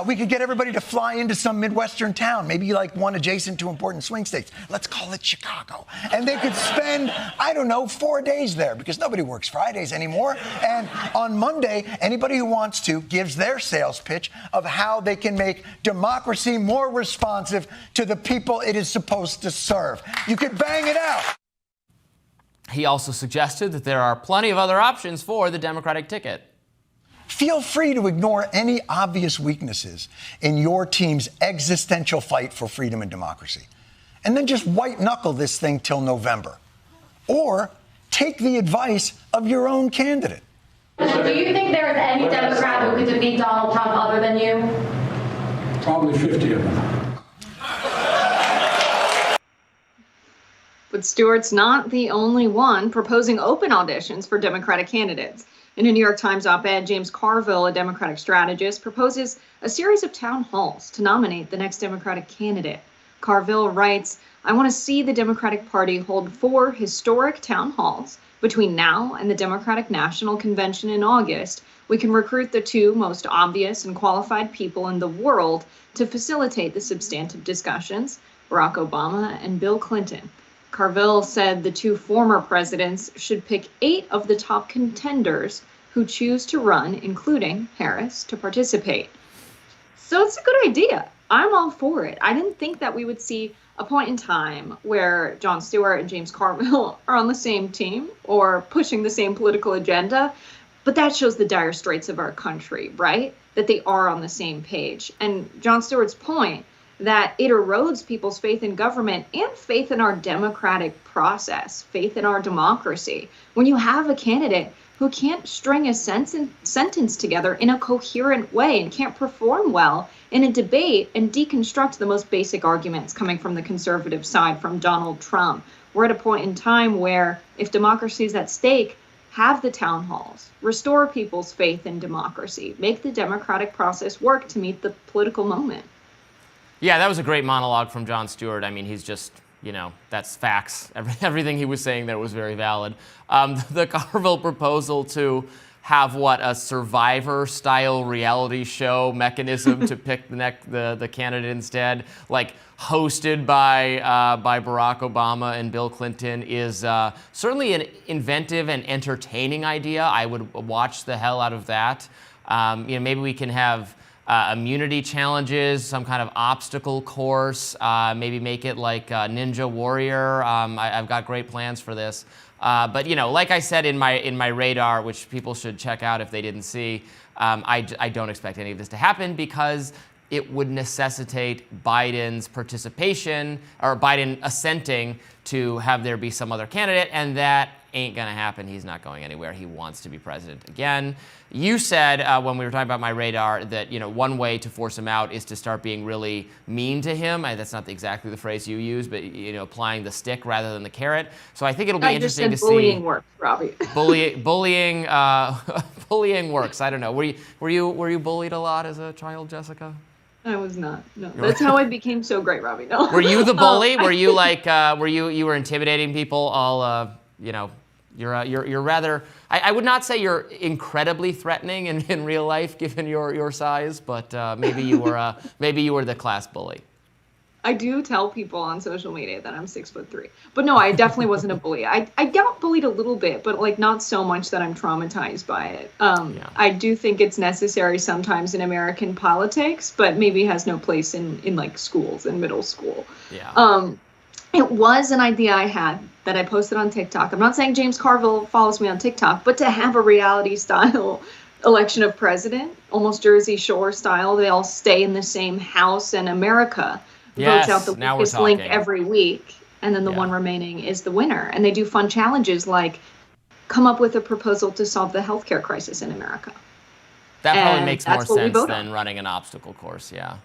We could get everybody to fly into some Midwestern town, maybe like one adjacent to important swing states. Let's call it Chicago. And they could spend, I don't know, 4 days there because nobody works Fridays anymore. And on Monday, anybody who wants to gives their sales pitch of how they can make democracy more responsive to the people it is supposed to serve. You could bang it out. He also suggested that there are plenty of other options for the Democratic ticket. Feel free to ignore any obvious weaknesses in your team's existential fight for freedom and democracy, and then just white-knuckle this thing till November. Or take the advice of your own candidate. Do you think there is any Democrat who could defeat Donald Trump other than you? Probably 50 of them. But Stewart's not the only one proposing open auditions for Democratic candidates. In a New York Times op-ed, James Carville, a Democratic strategist, proposes a series of town halls to nominate the next Democratic candidate. Carville writes, "I want to see the Democratic Party hold 4 historic town halls. Between now and the Democratic National Convention in August, we can recruit the 2 most obvious and qualified people in the world to facilitate the substantive discussions, Barack Obama and Bill Clinton." Carville said the 2 former presidents should pick 8 of the top contenders who choose to run, including Harris, to participate. So it's a good idea. I'm all for it. I didn't think that we would see a point in time where Jon Stewart and James Carville are on the same team or pushing the same political agenda, but that shows the dire straits of our country, right? That they are on the same page. And Jon Stewart's point that it erodes people's faith in government and faith in our democratic process, faith in our democracy. When you have a candidate who can't string a sentence together in a coherent way and can't perform well in a debate and deconstruct the most basic arguments coming from the conservative side, from Donald Trump. We're at a point in time where if democracy is at stake, have the town halls, restore people's faith in democracy, make the democratic process work to meet the political moment. Yeah, that was a great monologue from Jon Stewart. I mean, he's just, you know, that's facts. Everything he was saying there was very valid. The Carville proposal to have a Survivor-style reality show mechanism to pick the candidate instead, like hosted by Barack Obama and Bill Clinton, is certainly an inventive and entertaining idea. I would watch the hell out of that. Maybe we can have immunity challenges, some kind of obstacle course, maybe make it like Ninja Warrior. I've got great plans for this. But like I said in my radar, which people should check out if they didn't see, I don't expect any of this to happen because it would necessitate Biden's participation or Biden assenting to have there be some other candidate, and that ain't gonna happen. He's not going anywhere. He wants to be president again. You said when we were talking about my radar that one way to force him out is to start being really mean to him. That's not exactly the phrase you use, but applying the stick rather than the carrot. So I think it'll be interesting to see. Bullying works, Robby. Bullying works. I don't know. Were you bullied a lot as a child, Jessica? I was not. No, that's how I became so great, Robby. No. Were you the bully? Were you like? You were intimidating people? All You're rather. I would not say you're incredibly threatening in real life, given your size, but maybe you were the class bully. I do tell people on social media that I'm 6'3", but no, I definitely wasn't a bully. I got bullied a little bit, but like not so much that I'm traumatized by it. I do think it's necessary sometimes in American politics, but maybe has no place in like schools and middle school. Yeah. It was an idea I had that I posted on TikTok. I'm not saying James Carville follows me on TikTok, but to have a reality style election of president, almost Jersey Shore style, they all stay in the same house, and America votes out the weakest link every week, and then the one remaining is the winner. And they do fun challenges like come up with a proposal to solve the healthcare crisis in America. That probably makes more sense than running an obstacle course. Yeah.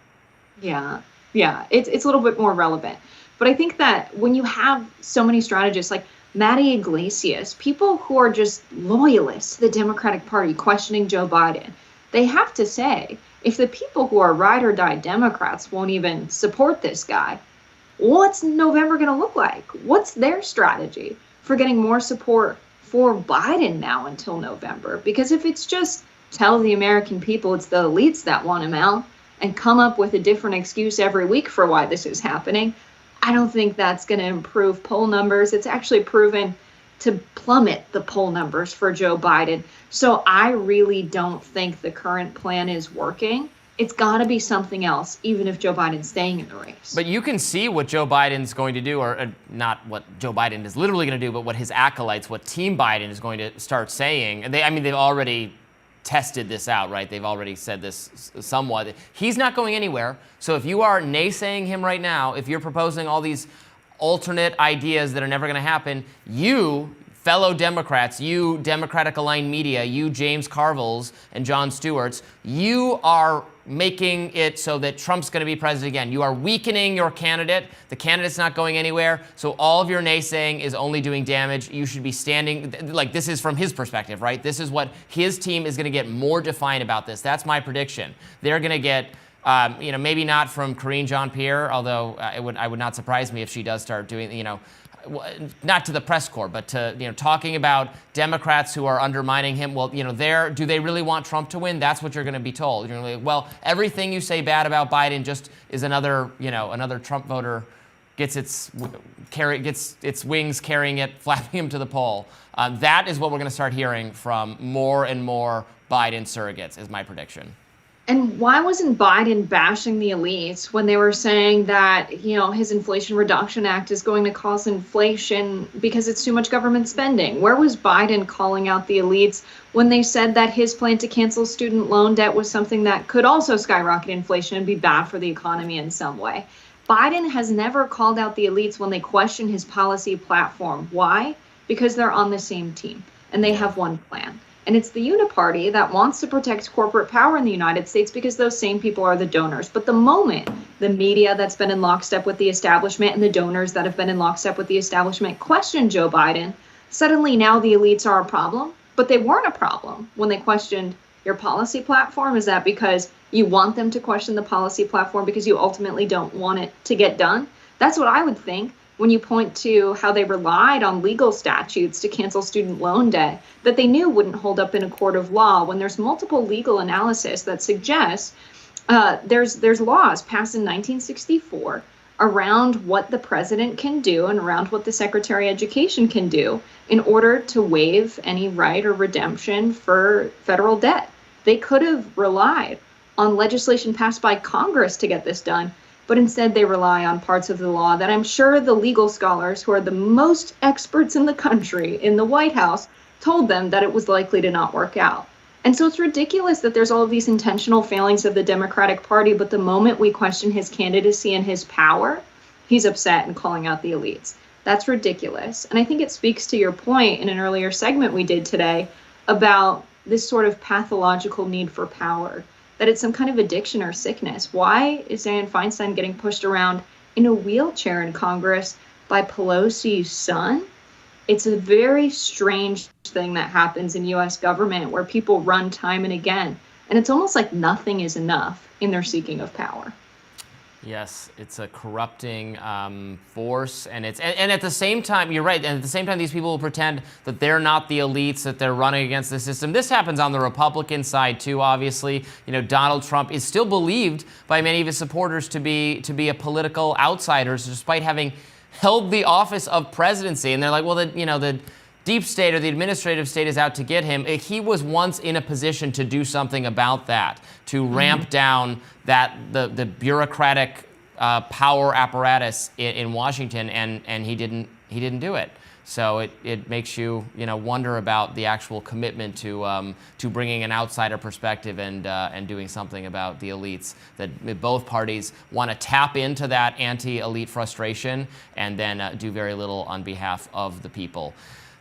Yeah. It's a little bit more relevant. But I think that when you have so many strategists like Matty Iglesias, people who are just loyalists to the Democratic Party questioning Joe Biden, they have to say, if the people who are ride or die Democrats won't even support this guy, what's November going to look like? What's their strategy for getting more support for Biden now until November. Because if it's just tell the American people it's the elites that want him out and come up with a different excuse every week for why this is happening, I don't think that's going to improve poll numbers. It's actually proven to plummet the poll numbers for Joe Biden. So I really don't think the current plan is working. It's got to be something else, even if Joe Biden's staying in the race. But you can see what Joe Biden's going to do, or not what Joe Biden is literally going to do, but what his acolytes, what Team Biden is going to start saying. They've already tested this out, right? They've already said this somewhat. He's not going anywhere. So if you are naysaying him right now, if you're proposing all these alternate ideas that are never going to happen, you, fellow Democrats, you Democratic-aligned media, you James Carvilles and Jon Stewarts, you are making it so that Trump's going to be president again. You are weakening your candidate. The candidate's not going anywhere. So all of your naysaying is only doing damage. You should be standing, like this is from his perspective, right? This is what his team is going to get more defiant about this. That's my prediction. They're going to get, maybe not from Karine Jean-Pierre, although it would not surprise me if she does start doing, not to the press corps, but to, talking about Democrats who are undermining him. Well, do they really want Trump to win? That's what you're going to be told. You're going to be, well, everything you say bad about Biden just is another Trump voter gets its wings carrying it, flapping him to the pole. That is what we're going to start hearing from more and more Biden surrogates, is my prediction. And why wasn't Biden bashing the elites when they were saying that, his Inflation Reduction Act is going to cause inflation because it's too much government spending? Where was Biden calling out the elites when they said that his plan to cancel student loan debt was something that could also skyrocket inflation and be bad for the economy in some way? Biden has never called out the elites when they question his policy platform. Why? Because they're on the same team and they have one plan. And it's the Uniparty that wants to protect corporate power in the United States because those same people are the donors. But the moment the media that's been in lockstep with the establishment and the donors that have been in lockstep with the establishment question Joe Biden, suddenly now the elites are a problem. But they weren't a problem when they questioned your policy platform. Is that because you want them to question the policy platform because you ultimately don't want it to get done? That's what I would think. When you point to how they relied on legal statutes to cancel student loan debt that they knew wouldn't hold up in a court of law, when there's multiple legal analysis that suggests there's laws passed in 1964 around what the president can do and around what the Secretary of Education can do in order to waive any right or redemption for federal debt. They could have relied on legislation passed by Congress to get this done, but instead they rely on parts of the law that I'm sure the legal scholars who are the most experts in the country in the White House told them that it was likely to not work out. And so it's ridiculous that there's all of these intentional failings of the Democratic Party, but the moment we question his candidacy and his power, he's upset and calling out the elites. That's ridiculous. And I think it speaks to your point in an earlier segment we did today about this sort of pathological need for power, that it's some kind of addiction or sickness. Why is Dianne Feinstein getting pushed around in a wheelchair in Congress by Pelosi's son? It's a very strange thing that happens in U.S. government where people run time and again, and it's almost like nothing is enough in their seeking of power. Yes, it's a corrupting force, and at the same time, you're right. And at the same time, these people will pretend that they're not the elites, that they're running against the system. This happens on the Republican side too. Obviously, Donald Trump is still believed by many of his supporters to be a political outsider, despite having held the office of presidency. And they're like, well, the deep state or the administrative state is out to get him. He was once in a position to do something about that, to ramp down the bureaucratic power apparatus in Washington, and he didn't do it. So it makes you wonder about the actual commitment to bringing an outsider perspective and doing something about the elites. That both parties want to tap into that anti-elite frustration and then do very little on behalf of the people.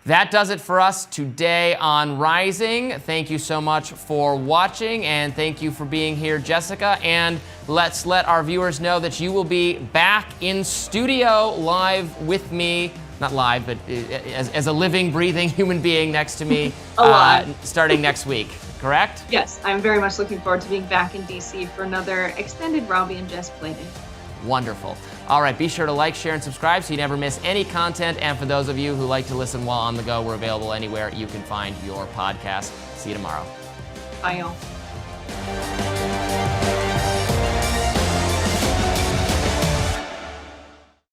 That does it for us today on Rising. Thank you so much for watching, and thank you for being here, Jessica. And let's let our viewers know that you will be back in studio live with me. Not live, but as a living, breathing human being next to me starting next week, correct? Yes, I'm very much looking forward to being back in D.C. for another extended Robby and Jess Play Day. Wonderful. All right, be sure to like, share, and subscribe so you never miss any content. And for those of you who like to listen while on the go, we're available anywhere you can find your podcast. See you tomorrow. Bye, y'all.